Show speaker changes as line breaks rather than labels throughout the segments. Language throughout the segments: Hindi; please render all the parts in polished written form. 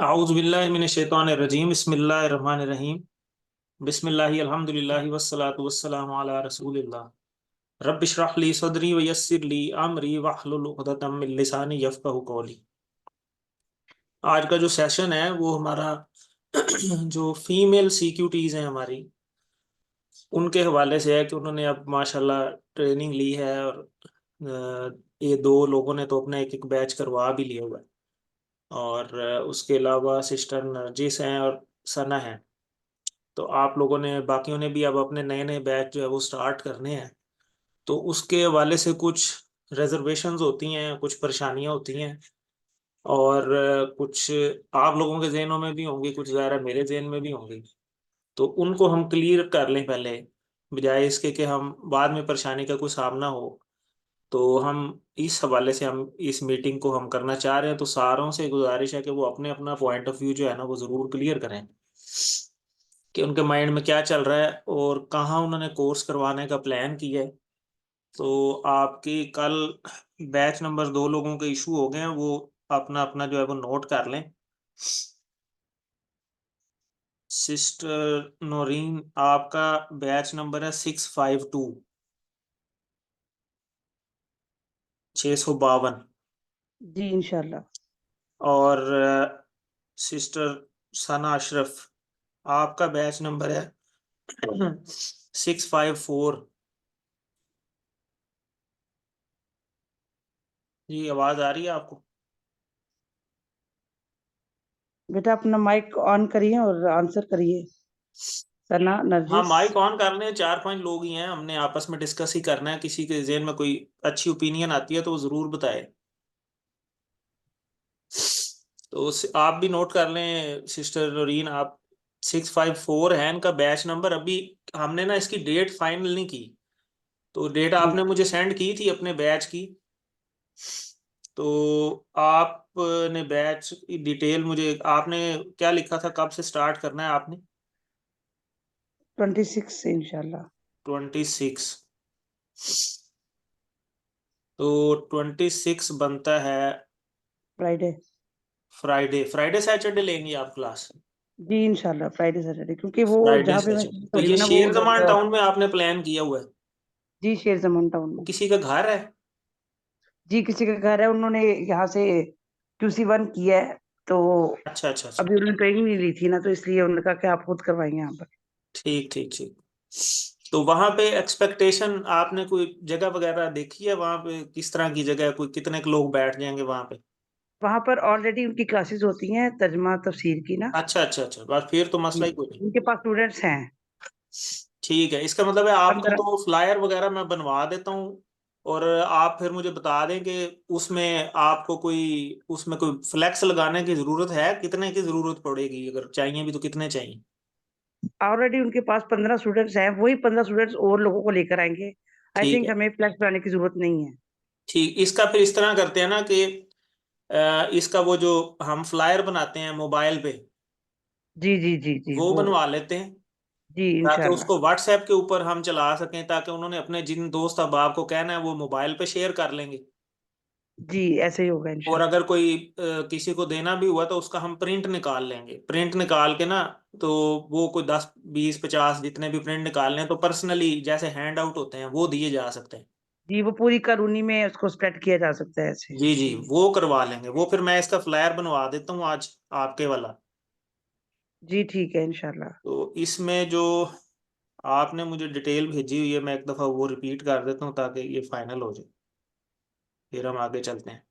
औज़ु बिल्लाहि मिनश शैतानिर रजीम बिस्मिल्लाहिर रहमानिर रहीम बिस्मिल्लाहि अल्हम्दुलिल्लाहि वस्सलातु वस्सलामु अला रसूलिल्लाह रब्बि इश्रह ली सदरी व यस्सिर ली अमरी वहलुल उक़दतम मिन लिसानी यफ़क़हू क़ौली। आज का जो सेशन है वो हमारा जो फीमेल सीक्यूटीज हैं हमारी, उनके हवाले से है कि उन्होंने अब माशाल्लाह ट्रेनिंग ली है और ये दो लोगों ने तो अपना एक एक बैच करवा भी लिया हुआ है। और उसके अलावा सिस्टर नरजिस हैं और सना है। तो आप लोगों ने बाकियों ने भी अब अपने नए नए बैच जो है वो स्टार्ट करने हैं। तो उसके हवाले से कुछ रिजर्वेशंस होती हैं, कुछ परेशानियां होती हैं और कुछ आप लोगों के जहनों में भी होंगी, कुछ ज़रा मेरे जहन में भी होंगी। तो उनको हम क्लियर कर लें पहले, बजाय इसके कि हम बाद में परेशानी का कोई सामना हो। तो हम इस हवाले से हम इस मीटिंग को हम करना चाह रहे हैं। तो सारों से गुजारिश है कि वो अपने अपना पॉइंट ऑफ व्यू जो है ना वो ज़रूर क्लियर करें कि उनके माइंड में क्या चल रहा है और कहाँ उन्होंने कोर्स करवाने का प्लान किया है। तो आपकी कल बैच नंबर 2 लोगों के इशू हो गए हैं, वो अपना अपना जो है वो नोट कर लें। सिस्टर नोरीन, आपका बैच नंबर है 652, 652।
जी इंशाल्लाह।
और सिस्टर सना अशरफ, आपका बैच नंबर है 654। जी, आवाज आ रही है आपको?
बेटा अपना माइक ऑन करिए और आंसर करिए। सना
हाँ,
नरजिस।
माइक ऑन करने 4-5 लोग ही हैं, हमने आपस में डिस्कस ही करना है। किसी के जहन में कोई अच्छी ओपिनियन आती है तो वो जरूर बताए। तो आप भी नोट कर लें सिस्टर नौरीन, आप 654 है इनका बैच नंबर। अभी हमने ना इसकी डेट फाइनल नहीं की, तो डेट
जी
आपने मुझे सेंड की थी अपने बैच की। तो आपने बैच की डिटेल मुझे, आपने क्या लिखा था, कब से स्टार्ट करना है आपने?
26 से इंशाल्लाह।
26। तो 26 बनता है
फ्राइडे।
फ्राइडे। फ्राइडे सैटरडे लेंगी आप क्लास?
जी इंशाल्लाह फ्राइडे सैटरडे, क्योंकि वो
फ्राइडे
जहाँ पे मैं
सैटरडे।
हो
तो
रही
ये
हूँ ना वो
शेर
उधर
जमान टाउन में आपने प्लान किया हुआ है?
जी शेर जमान टाउन
वो
में।
किसी का घर है?
जी किसी का घर है, उन्होंने यहाँ से QC1 किया है। तो
अच्छा अच्छा अच्छा।
अभी उन्होंने ट्रेनिंग नहीं ली थी ना, तो इसलिए उन्होंने कहा कि आप खुद करवाएंगे यहाँ पर।
ठीक ठीक ठीक। तो वहां पे एक्सपेक्टेशन, आपने कोई जगह वगैरह देखी है? वहां पे किस तरह की जगह है, कोई कितने के लोग बैठ जाएंगे वहां पे?
वहाँ पर ऑलरेडी उनकी क्लासेस होती हैं तर्जमा तफसीर की ना।
अच्छा अच्छा अच्छा, बस फिर तो
जी
मसला ही कोई नहीं।
उनके पास स्टूडेंट्स हैं।
ठीक है, इसका मतलब है आपका
15।
तो फ्लायर वगैरह मैं बनवा देता हूँ। और आप फिर मुझे बता दें कि उसमें आपको कोई, उसमें कोई फ्लैक्स लगाने की जरूरत है, कितने की जरूरत पड़ेगी, अगर चाहिए भी तो कितने चाहिए?
ऑलरेडी उनके पास 15 स्टूडेंट्स हैं, वही 15 स्टूडेंट्स और लोगों को लेकर आएंगे। आई
ठीक
थिंक
है।
हमें फ्लैक्स बनाने की जरूरत नहीं है।
ठीक, इसका फिर इस तरह करते हैं ना कि इसका वो जो हम फ्लायर बनाते हैं मोबाइल पे,
जी जी जी जी
वो
वो।
बनवा लेते हैं,
जी
ताकि
इंशाल्लाह।
उसको व्हाट्सएप के ऊपर हम चला सकें, ताकि उन्होंने अपने जिन दोस्त अहबाब को कहना है वो मोबाइल पे शेयर कर लेंगे।
जी ऐसे ही होगा
और
इंशाल्लाह।
अगर कोई किसी को देना भी हुआ तो उसका हम प्रिंट निकाल लेंगे। प्रिंट निकाल के ना, तो वो कोई 10, 20, 50 जितने भी प्रिंट निकालने हैं तो पर्सनली जैसे हैंड आउट होते हैं वो दिए जा सकते हैं।
जी वो पूरी कॉलोनी में उसको स्प्रेड किया जा सकता है ऐसे।
जी जी, वो करवा लेंगे। वो फिर मैं इसका फ्लायर बनवा देता हूँ आज, आपके वाला।
जी ठीक है इंशाल्लाह।
तो इसमें जो आपने मुझे डिटेल भेजी हुई है, मैं एक दफ़ा वो रिपीट कर देता हूँ ताकि ये फाइनल हो जाए, फिर हम आगे चलते हैं।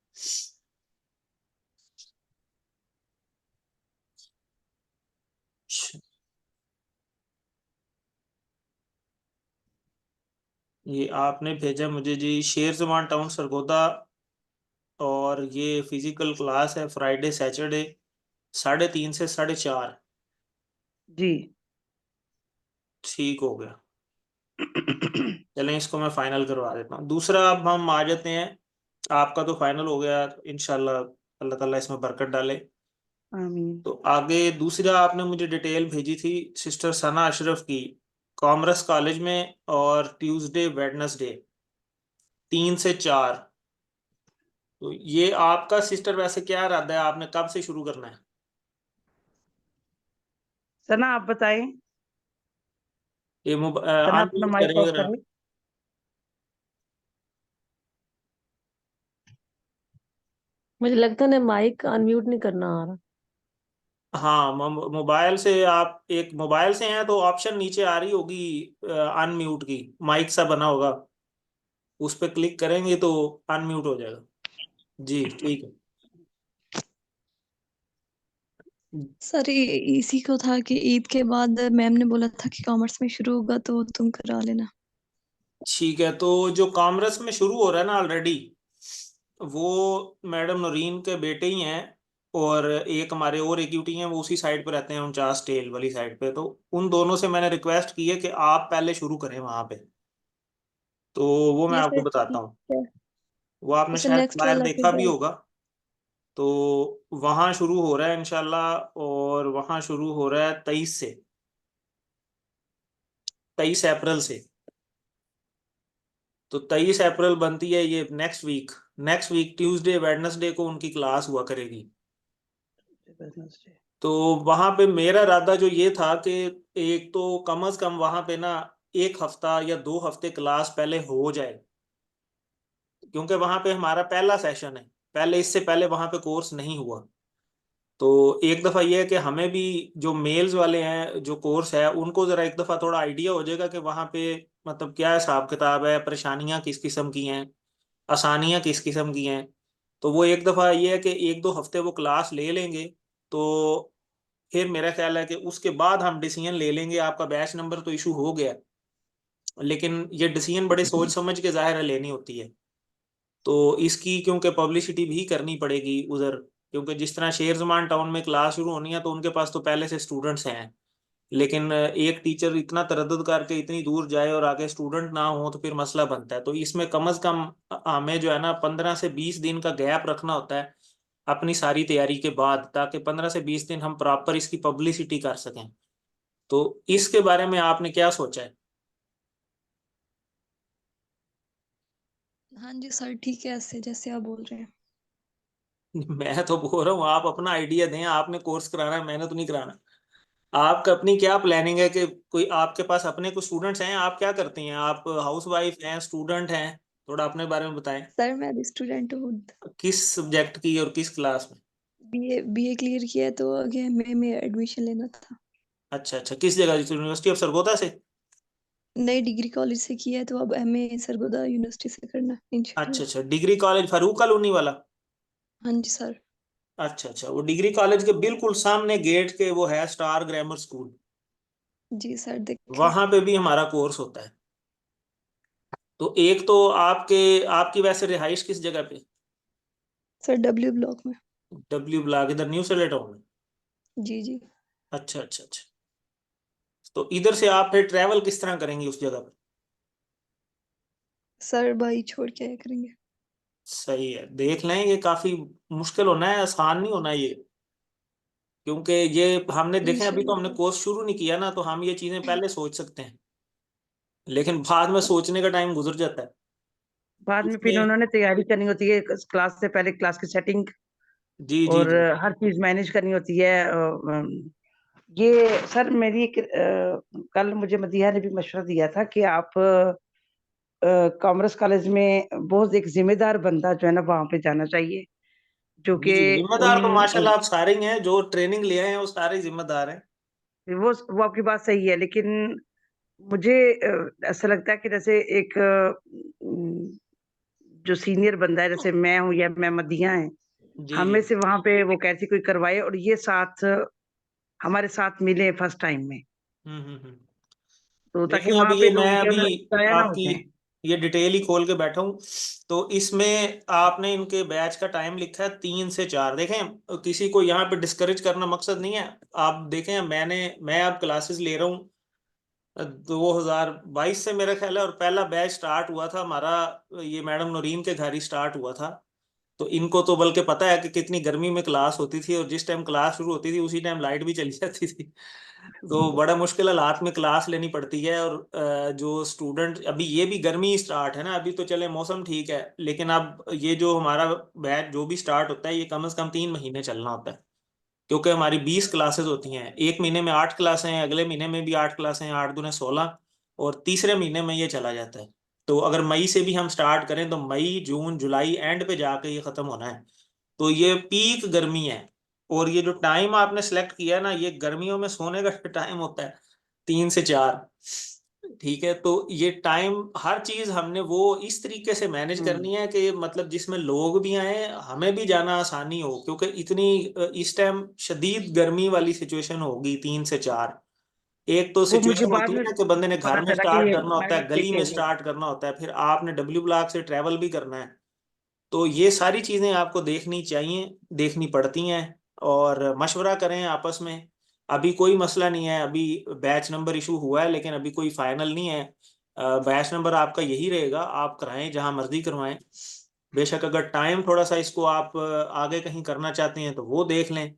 ये आपने भेजा मुझे जी, शेर जमान टाउन सरगोदा। और ये फिजिकल क्लास है फ्राइडे सैटरडे 3:30 से 4:30।
जी
ठीक हो गया। चलें, इसको मैं फाइनल करवा देता हूँ। दूसरा, अब हम आ जाते हैं। आपका तो फाइनल हो गया इंशाल्लाह, अल्लाह ताला इसमें बरकत डाले।
आमीन।
तो आगे दूसरा आपने मुझे डिटेल भेजी थी सिस्टर सना अशरफ की, कॉमर्स कॉलेज में, और ट्यूसडे वेडनेसडे 3 से 4। तो ये आपका सिस्टर वैसे क्या इरादा है, आपने कब से शुरू करना है?
सना आप बताएं।
ये
सना अपना
अनम्यूट
माइक
करें
ऑफ
जरा।
करें।
मुझे लगता है ना माइक अनम्यूट नहीं करना आ रहा।
हाँ, मोबाइल से आप, एक मोबाइल से हैं तो ऑप्शन नीचे आ रही होगी अनम्यूट की, माइक सा बना होगा, उस पर क्लिक करेंगे तो अनम्यूट हो जाएगा। जी ठीक है।
सर इसी को था कि ईद के बाद मैम ने बोला था कि कॉमर्स में शुरू होगा तो तुम करा लेना।
ठीक है, तो जो कॉमर्स में शुरू हो रहा है ना ऑलरेडी, वो मैडम नौरीन के बेटे ही हैं, और एक हमारे और एक्यूटी हैं, वो उसी साइड पे रहते हैं, 49 टेल वाली साइड पे। तो उन दोनों से मैंने रिक्वेस्ट की है कि आप पहले शुरू करें वहां पे। तो वो मैं
जी
आपको
सर
बताता
ठीक
हूँ।
है।
वो आपने
वैसे
शायद
नेक्स्ट
फ्लायर
वाला
देखा
फिर
भी होगा। तो वहाँ शुरू हो रहा है इंशाल्लाह, और वहाँ शुरू हो रहा है 23 से, 23 अप्रैल से। तो 23 अप्रैल बनती है ये next week. Next week Tuesday Wednesday को उनकी क्लास हुआ करेगी। तो वहां पे मेरा इरादा जो ये था कि एक तो कम से कम वहां पे ना 1 हफ्ता या 2 हफ्ते क्लास पहले हो जाए, क्योंकि वहां पे हमारा पहला सेशन है, पहले इससे पहले वहां पे कोर्स नहीं हुआ। तो एक दफा ये है कि हमें भी, जो मेल्स वाले हैं जो कोर्स है, उनको जरा एक दफा थोड़ा आइडिया हो जाएगा कि वहां पे मतलब क्या हिसाब किताब है, परेशानियां किस किस्म की हैं, आसानियां किस किस्म की हैं। तो वो एक दफा ये है कि 1-2 हफ्ते वो क्लास ले लेंगे, तो फिर मेरा ख्याल है कि उसके बाद हम डिसीजन ले लेंगे। आपका बैच नंबर तो इशू हो गया, लेकिन ये डिसीजन बड़े सोच समझ के जाहिर है लेनी होती है। तो इसकी क्योंकि पब्लिसिटी भी करनी पड़ेगी उधर, क्योंकि जिस तरह शेर जमान टाउन में क्लास शुरू होनी है तो उनके पास तो पहले से स्टूडेंट्स हैं, लेकिन एक टीचर इतना तरद्दुद करके इतनी दूर जाए और आगे स्टूडेंट ना हो तो फिर मसला बनता है। तो इसमें कम से कम हमें जो है ना 15 से 20 दिन का गैप रखना होता है अपनी सारी तैयारी के बाद, ताकि 15 से 20 दिन हम प्रॉपर इसकी पब्लिसिटी कर सकें। तो इसके बारे में आपने क्या सोचा है?
हाँ जी सर ठीक है, ऐसे जैसे आप बोल रहे हैं।
मैं तो बोल रहा हूँ आप अपना आइडिया दें, आपने कोर्स कराना है, मैंने तो नहीं कराना। आपका अपनी क्या प्लानिंग है कि कोई आपके पास अपने कुछ स्टूडेंट्स हैं, आप क्या करती हैं, आप हाउस वाइफ हैं, स्टूडेंट हैं? थोड़ा अपने बारे में बताएं।
सर मैं भी स्टूडेंट हूँ।
किस सब्जेक्ट की और किस क्लास में?
बीए क्लियर किया है तो आगे एमए में एडमिशन लेना था।
अच्छा अच्छा, किस जगह, यूनिवर्सिटी ऑफ सरगोधा से?
नई डिग्री कॉलेज से किया है तो अब एमए सरगोदा यूनिवर्सिटी से करना
अच्छा
इंशाल्लाह।
अच्छा, डिग्री कॉलेज फारूक कॉलोनी वाला?
हाँ जी सर।
अच्छा अच्छा, वो डिग्री कॉलेज के बिल्कुल सामने गेट के वो है स्टार ग्रामर स्कूल,
जी सर देखे।
वहां पे भी हमारा कोर्स होता है। तो एक तो आपके, आपकी वैसे रिहाइश किस जगह पे?
सर डब्ल्यू ब्लॉक में।
डब्ल्यू ब्लॉक, इधर न्यू सेलेट में?
जी जी।
अच्छा अच्छा अच्छा। तो इधर से आप फिर ट्रैवल किस तरह करेंगे उस जगह पर?
सर भाई छोड़ के आया करेंगे।
सही है, देख लें, ये काफी मुश्किल होना है, आसान नहीं होना ये। क्योंकि ये हमने देखे, अभी तो
इंशाल्लाह
हमने
सर।
कोर्स शुरू नहीं किया ना, तो हम ये चीजें पहले सोच सकते हैं, लेकिन बाद में सोचने का टाइम गुजर जाता है
बाद में फिर
इसमें।
उन्होंने तैयारी करनी होती है, क्लास से पहले क्लास की सेटिंग
जी जी
और
जी।
हर चीज मैनेज करनी होती है। ये सर मेरी एक कल मुझे मदीहा ने भी मशवरा दिया था कि आप कॉमर्स कॉलेज में बहुत एक जिम्मेदार बंदा जो है ना वहां पे जाना चाहिए, जो
जी
कि
जी,
उन
जिम्मेदार तो माशाल्लाह आप सारे ही हैं, जो ट्रेनिंग लिए हैं वो सारे जिम्मेदार हैं।
वो आपकी बात सही है, लेकिन मुझे ऐसा लगता है कि जैसे एक जो सीनियर बंदा है, जैसे मैं हूँ या मैं मदीहा है,
जी जी।
हमें से वहां पे वो कैसी कोई करवाए और ये साथ हमारे साथ मिले फर्स्ट टाइम में,
हम्म।
तो ताकि
देखें,
वहां
अभी
पे
ये मैं
लोग जो है
अभी
ना जाया ना हो
आपकी
जाए।
ये डिटेल ही खोल के बैठा हूँ। तो इसमें आपने इनके बैच का टाइम लिखा है 3 से 4। देखें, किसी को यहाँ पे डिस्करेज करना मकसद नहीं है। आप देखें, मैं अब क्लासेस ले रहा हूँ 2022 से मेरा ख्याल है, और पहला बैच स्टार्ट हुआ था हमारा ये मैडम नौरीन के घर ही स्टार्ट हुआ था। तो इनको तो बल्कि पता है कि कितनी गर्मी में क्लास होती थी, और जिस टाइम क्लास शुरू होती थी उसी टाइम लाइट भी चली जाती थी। तो बड़ा मुश्किल हालात में क्लास लेनी पड़ती है। और जो स्टूडेंट, अभी ये भी गर्मी स्टार्ट है ना, अभी तो चले मौसम ठीक है, लेकिन अब ये जो हमारा बैच जो भी स्टार्ट होता है ये कम से कम 3 महीने चलना होता है, क्योंकि हमारी 20 क्लासेस होती हैं। एक महीने में 8 क्लासें हैं, अगले महीने में भी 8 क्लासें हैं, 8 दूने 16, और तीसरे महीने में ये चला जाता है। तो अगर मई से भी हम स्टार्ट करें तो मई जून जुलाई एंड पे जाके ये खत्म होना है। तो ये पीक गर्मी है। और ये जो टाइम आपने सेलेक्ट किया है ना, ये गर्मियों में सोने का टाइम होता है 3 से 4। ठीक है, तो ये टाइम हर चीज हमने वो इस तरीके से मैनेज करनी है कि मतलब जिसमें लोग भी आए, हमें भी जाना आसानी हो, क्योंकि इतनी इस टाइम शदीद गर्मी वाली सिचुएशन होगी 3 से 4। एक तो
वो मुझे
सिचुएशन
बाद
होती है
में
ना कि बंदे ने घर
पता
में
चला कि
स्टार्ट
ये
करना होता है, गली में
-6
स्टार्ट करना होता है, फिर आपने डब्ल्यू ब्लॉक से ट्रेवल भी करना है। तो ये सारी चीजें आपको देखनी चाहिए, देखनी पड़ती हैं। और मशवरा करें आपस में। अभी कोई मसला नहीं है, अभी बैच नंबर इशू हुआ है, लेकिन अभी कोई फाइनल नहीं है। बैच नंबर आपका यही रहेगा, आप कराएं जहां मर्जी करवाएं। बेशक अगर टाइम थोड़ा सा इसको आप आगे कहीं करना चाहते हैं तो वो देख लें।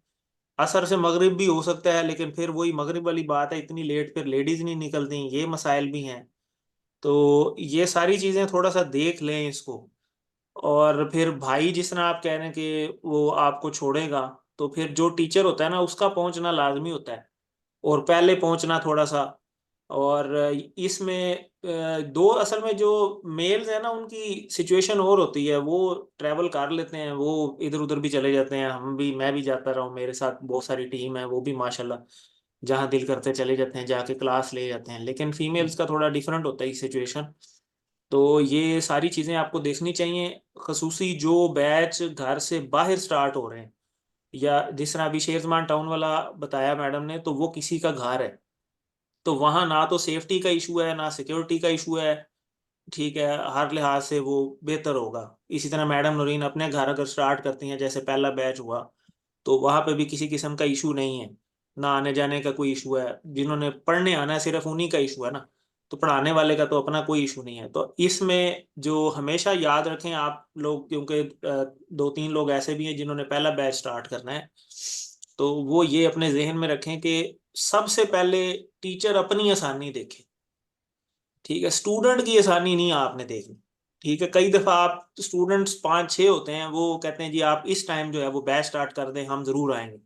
असर से मगरिब भी हो सकता है, लेकिन फिर वही मगरिब वाली बात है, इतनी लेट फिर लेडीज नहीं निकलती, ये मसाइल भी हैं। तो ये सारी चीजें थोड़ा सा देख लें इसको। और फिर भाई जिस तरह आप कह रहे हैं कि वो आपको छोड़ेगा, तो फिर जो टीचर होता है ना उसका पहुंचना लाजमी होता है, और पहले पहुंचना थोड़ा सा। और इसमें दो असल में जो मेल्स है ना उनकी सिचुएशन और होती है, वो ट्रैवल कर लेते हैं, वो इधर उधर भी चले जाते हैं, हम भी, मैं भी जाता रहा हूँ, मेरे साथ बहुत सारी टीम है, वो भी माशाल्लाह जहाँ दिल करते चले जाते हैं, जाके क्लास ले जाते हैं। लेकिन फीमेल्स का थोड़ा डिफरेंट होता है सिचुएशन। तो ये सारी चीज़ें आपको देखनी चाहिए, खसूसी जो बैच घर से बाहर स्टार्ट हो रहे हैं, या जिस तरह अभी शेरजमान टाउन वाला बताया मैडम ने, तो वो किसी का घर है, तो वहाँ ना तो सेफ्टी का इशू है ना सिक्योरिटी का इशू है। ठीक है, हर लिहाज से वो बेहतर होगा। इसी तरह मैडम नूरीन अपने घर अगर स्टार्ट करती हैं, जैसे पहला बैच हुआ, तो वहाँ पे भी किसी किस्म का इशू नहीं है, ना आने जाने का कोई इशू है। जिन्होंने पढ़ने आना है सिर्फ उन्हीं का इशू है ना, तो पढ़ाने वाले का तो अपना कोई इशू नहीं है। तो इसमें जो हमेशा याद रखें आप लोग, क्योंकि 2-3 लोग ऐसे भी हैं जिन्होंने पहला बैच स्टार्ट करना है, तो वो ये अपने जहन में रखें कि सबसे पहले टीचर अपनी आसानी देखे। ठीक है, स्टूडेंट की आसानी नहीं आपने देखनी। ठीक है, कई दफा आप स्टूडेंट्स 5-6 होते हैं, वो कहते हैं जी आप इस टाइम जो है वो बैच स्टार्ट कर दें, हम जरूर आएंगे।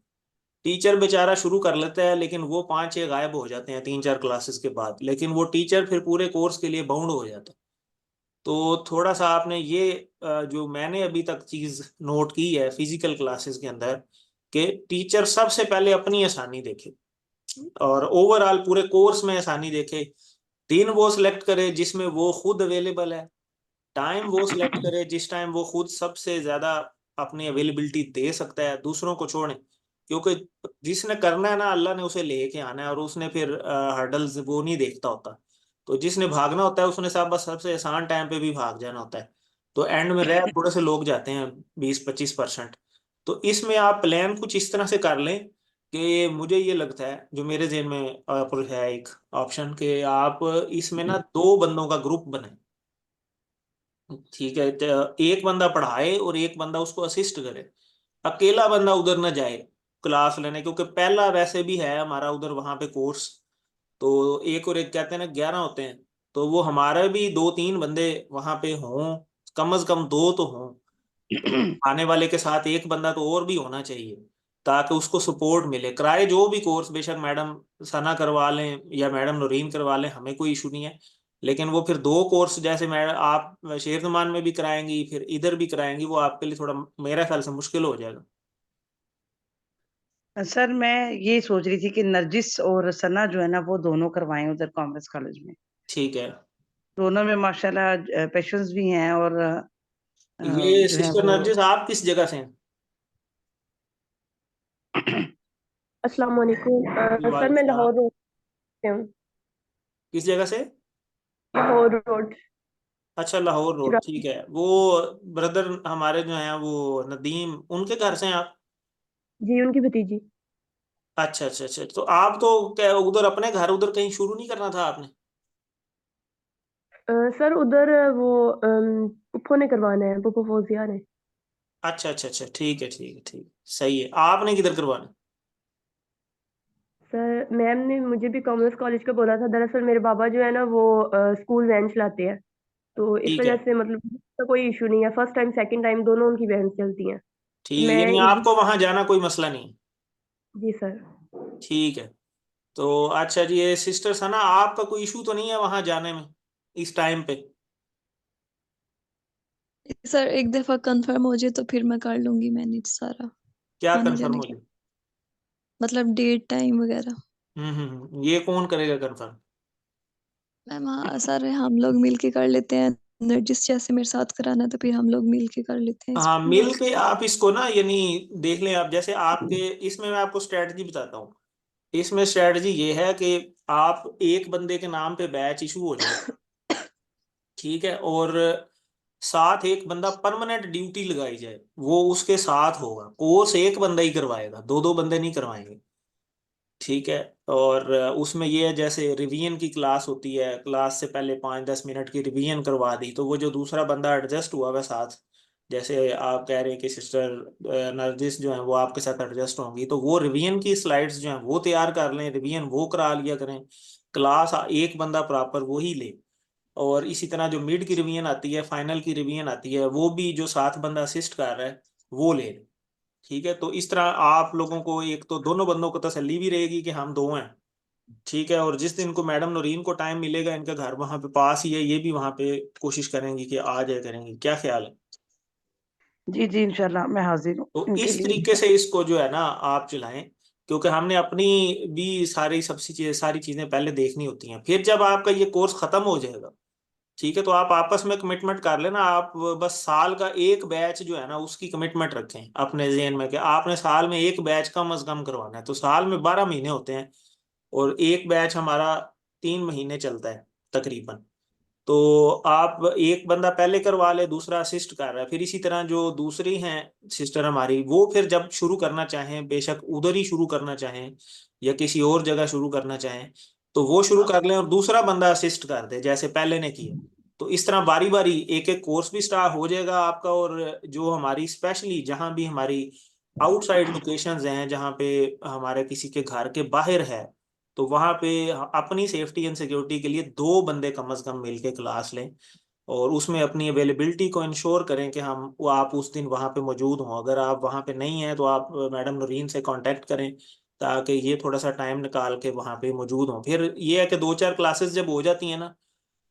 टीचर बेचारा शुरू कर लेता है, लेकिन वो 5-6 गायब हो जाते हैं 3-4 क्लासेस के बाद, लेकिन वो टीचर फिर पूरे कोर्स के लिए बाउंड हो जाता है। तो थोड़ा सा आपने ये जो मैंने अभी तक चीज नोट की है फिजिकल क्लासेस के अंदर, कि टीचर सबसे पहले अपनी आसानी देखे, और ओवरऑल पूरे कोर्स में आसानी देखे। दिन वो सिलेक्ट करे जिसमें वो खुद अवेलेबल है, टाइम वो सिलेक्ट करे जिस टाइम वो खुद सबसे ज्यादा अपनी अवेलेबिलिटी दे सकता है, दूसरों को छोड़े। क्योंकि जिसने करना है ना, अल्लाह ने उसे लेके आना है, और उसने फिर हर्डल्स वो नहीं देखता होता। तो जिसने भागना होता है उसने सब बस सबसे आसान टाइम पे भी भाग जाना होता है। तो एंड में रह थोड़े से लोग जाते हैं, 20-25%। तो इसमें आप प्लान कुछ इस तरह से कर लें कि मुझे ये लगता है, जो मेरे जेहन में है एक ऑप्शन, कि आप इसमें ना 2 बंदों का ग्रुप बनाएं। ठीक है, तो एक बंदा पढ़ाए और एक बंदा उसको असिस्ट करे। अकेला बंदा उधर ना जाए क्लास लेने, क्योंकि पहला वैसे भी है हमारा उधर वहां पे कोर्स। तो एक और एक कहते हैं ना 11 होते हैं, तो वो हमारे भी 2-3 बंदे वहां पे हों, कम से कम 2 तो हों। तो आने वाले के साथ एक बंदा तो और भी होना चाहिए, ताकि उसको सपोर्ट मिले। कराए जो भी कोर्स, बेशक मैडम सना करवा लें या मैडम नूरीन करवा लें, हमें कोई इशू नहीं है। लेकिन वो फिर 2 कोर्स जैसे मैडम आप शेरजमान में भी कराएंगी फिर इधर भी कराएंगी, वो आपके लिए थोड़ा मेरा ख्याल से मुश्किल हो जाएगा।
सर मैं ये सोच रही थी कि नरजिस और सना जो है ना वो दोनों करवाएं उधर कॉमर्स कॉलेज में।
ठीक है,
दोनों में माशाल्लाह पेशेंस भी हैं, और
ये
जो है
सिस्टर
वो
नरजिस आप किस जगह से हैं?
अस्सलाम वालेकुम। सर
वालेकुम
मैं
सलाम।
लाहौर रोड से हूँ।
किस जगह से?
लाहौर रोड
अच्छा, लाहौर रोड,
चिराग।
ठीक है। वो ब्रदर हमारे जो हैं वो नदीम, उनके घर से हैं आप?
जी उनकी भतीजी।
अच्छा अच्छा अच्छा, तो आप तो क्या उधर अपने घर उधर कहीं शुरू नहीं करना था आपने?
सर उधर वो पुप्पो ने करवाना है, पुप्पो फौजिया ने।
अच्छा अच्छा अच्छा, ठीक है ठीक है ठीक है, सही है। आपने किधर करवाना?
सर मैम ने मुझे भी कॉमर्स कॉलेज का बोला था। दरअसल मेरे बाबा जो है ना वो स्कूल वैन चलाते हैं, तो इस
ठीक
वजह
है।
से मतलब तो कोई इशू नहीं है। फर्स्ट टाइम सेकंड टाइम दोनों उनकी वैन चलती हैं, तो
ठीक है,
मैं
यानी
इजी।
आपको वहां जाना कोई मसला नहीं।
जी सर।
ठीक है। तो अच्छा जी, ये सिस्टर सना, आपका कोई इशू तो नहीं है वहां जाने में इस टाइम पे?
सर एक दफा कंफर्म हो जाए तो फिर मैं कर लूंगी मैनेज सारा
क्या
आने
कंफर्म
जाने
हो
के,
जाए?
मतलब डेट टाइम वगैरह।
ये कौन करेगा कंफर्म?
मैम हाँ सर, हम लोग मिल के कर लेते हैं, जिस जैसे मेरे साथ कराना है तो फिर हम लोग मिल के कर लेते हैं इस
हाँ,
पे
मिल
बात।
के आप इसको ना, यानी देख लें आप, जैसे आपके इसमें मैं आपको स्ट्रेटजी बताता हूँ। इसमें स्ट्रेटजी ये है कि आप एक बंदे के नाम पे बैच इशू हो जाए, ठीक है, और साथ एक बंदा परमानेंट ड्यूटी लगाई जाए, वो उसके साथ होगा। कोर्स एक बंदा ही करवाएगा, दो दो बंदे नहीं करवाएंगे, ठीक है। और उसमें ये है, जैसे रिवीजन की क्लास होती है, क्लास से पहले 5-10 मिनट की रिवीजन करवा दी, तो वो जो दूसरा बंदा एडजस्ट हुआ हुआ साथ, जैसे आप कह रहे हैं कि सिस्टर नरजिस जो है वो आपके साथ एडजस्ट होंगी, तो वो रिवीजन की स्लाइड्स जो हैं वो तैयार कर लें, रिवीजन वो करा लिया करें। क्लास एक बंदा प्रॉपर वो ही ले। और इसी तरह जो मिड की रिवीजन आती है, फाइनल की रिवीजन आती है, वो भी जो साथ बंदा असिस्ट कर रहा है वो ले। ठीक है, तो इस तरह आप लोगों को, एक तो दोनों बंदों को तसल्ली भी रहेगी कि हम दो हैं, ठीक है। और जिस दिन को मैडम नौरीन को टाइम मिलेगा, इनका घर वहां पे पास ही है, ये भी वहां पे कोशिश करेंगी कि आ जाए करेंगी। क्या ख्याल है?
जी जी, इंशाल्लाह मैं हाजिर हूँ
तो
इनके
इस
लिए।
तरीके से इसको जो है ना आप चलाएं, क्योंकि हमने अपनी भी सारी चीजें पहले देखनी होती हैं। फिर जब आपका ये कोर्स खत्म हो जाएगा, ठीक है, तो आप आपस में कमिटमेंट कर लेना। आप बस साल का एक बैच जो है ना उसकी कमिटमेंट रखें अपने जेहन में कि आपने साल में एक बैच कम अज कम करवाना है। तो साल में 12 महीने होते हैं, और एक बैच हमारा 3 महीने चलता है तकरीबन। तो आप एक बंदा पहले करवा ले, दूसरा असिस्ट कर रहा है, फिर इसी तरह जो दूसरी हैं सिस्टर हमारी, वो फिर जब शुरू करना चाहें, बेशक उधर ही शुरू करना चाहें या किसी और जगह शुरू करना चाहें, तो वो शुरू कर लें और दूसरा बंदा असिस्ट कर दे जैसे पहले ने किया। तो इस तरह बारी बारी एक एक कोर्स भी स्टार्ट हो जाएगा आपका। और जो हमारी स्पेशली जहाँ भी हमारी आउटसाइड लोकेशंस हैं, जहाँ पे हमारे किसी के घर के बाहर है, तो वहां पे अपनी सेफ्टी एंड सिक्योरिटी के लिए दो बंदे कम से कम मिलके क्लास लें। और उसमें अपनी अवेलेबिलिटी को इंश्योर करें कि आप उस दिन वहां पे मौजूद हों। अगर आप वहां पे नहीं हैं तो आप मैडम नूरीन से कांटेक्ट करें, ताकि ये थोड़ा सा टाइम निकाल के वहां पे मौजूद हों। फिर ये है कि 2-4 क्लासेस जब हो जाती हैं ना,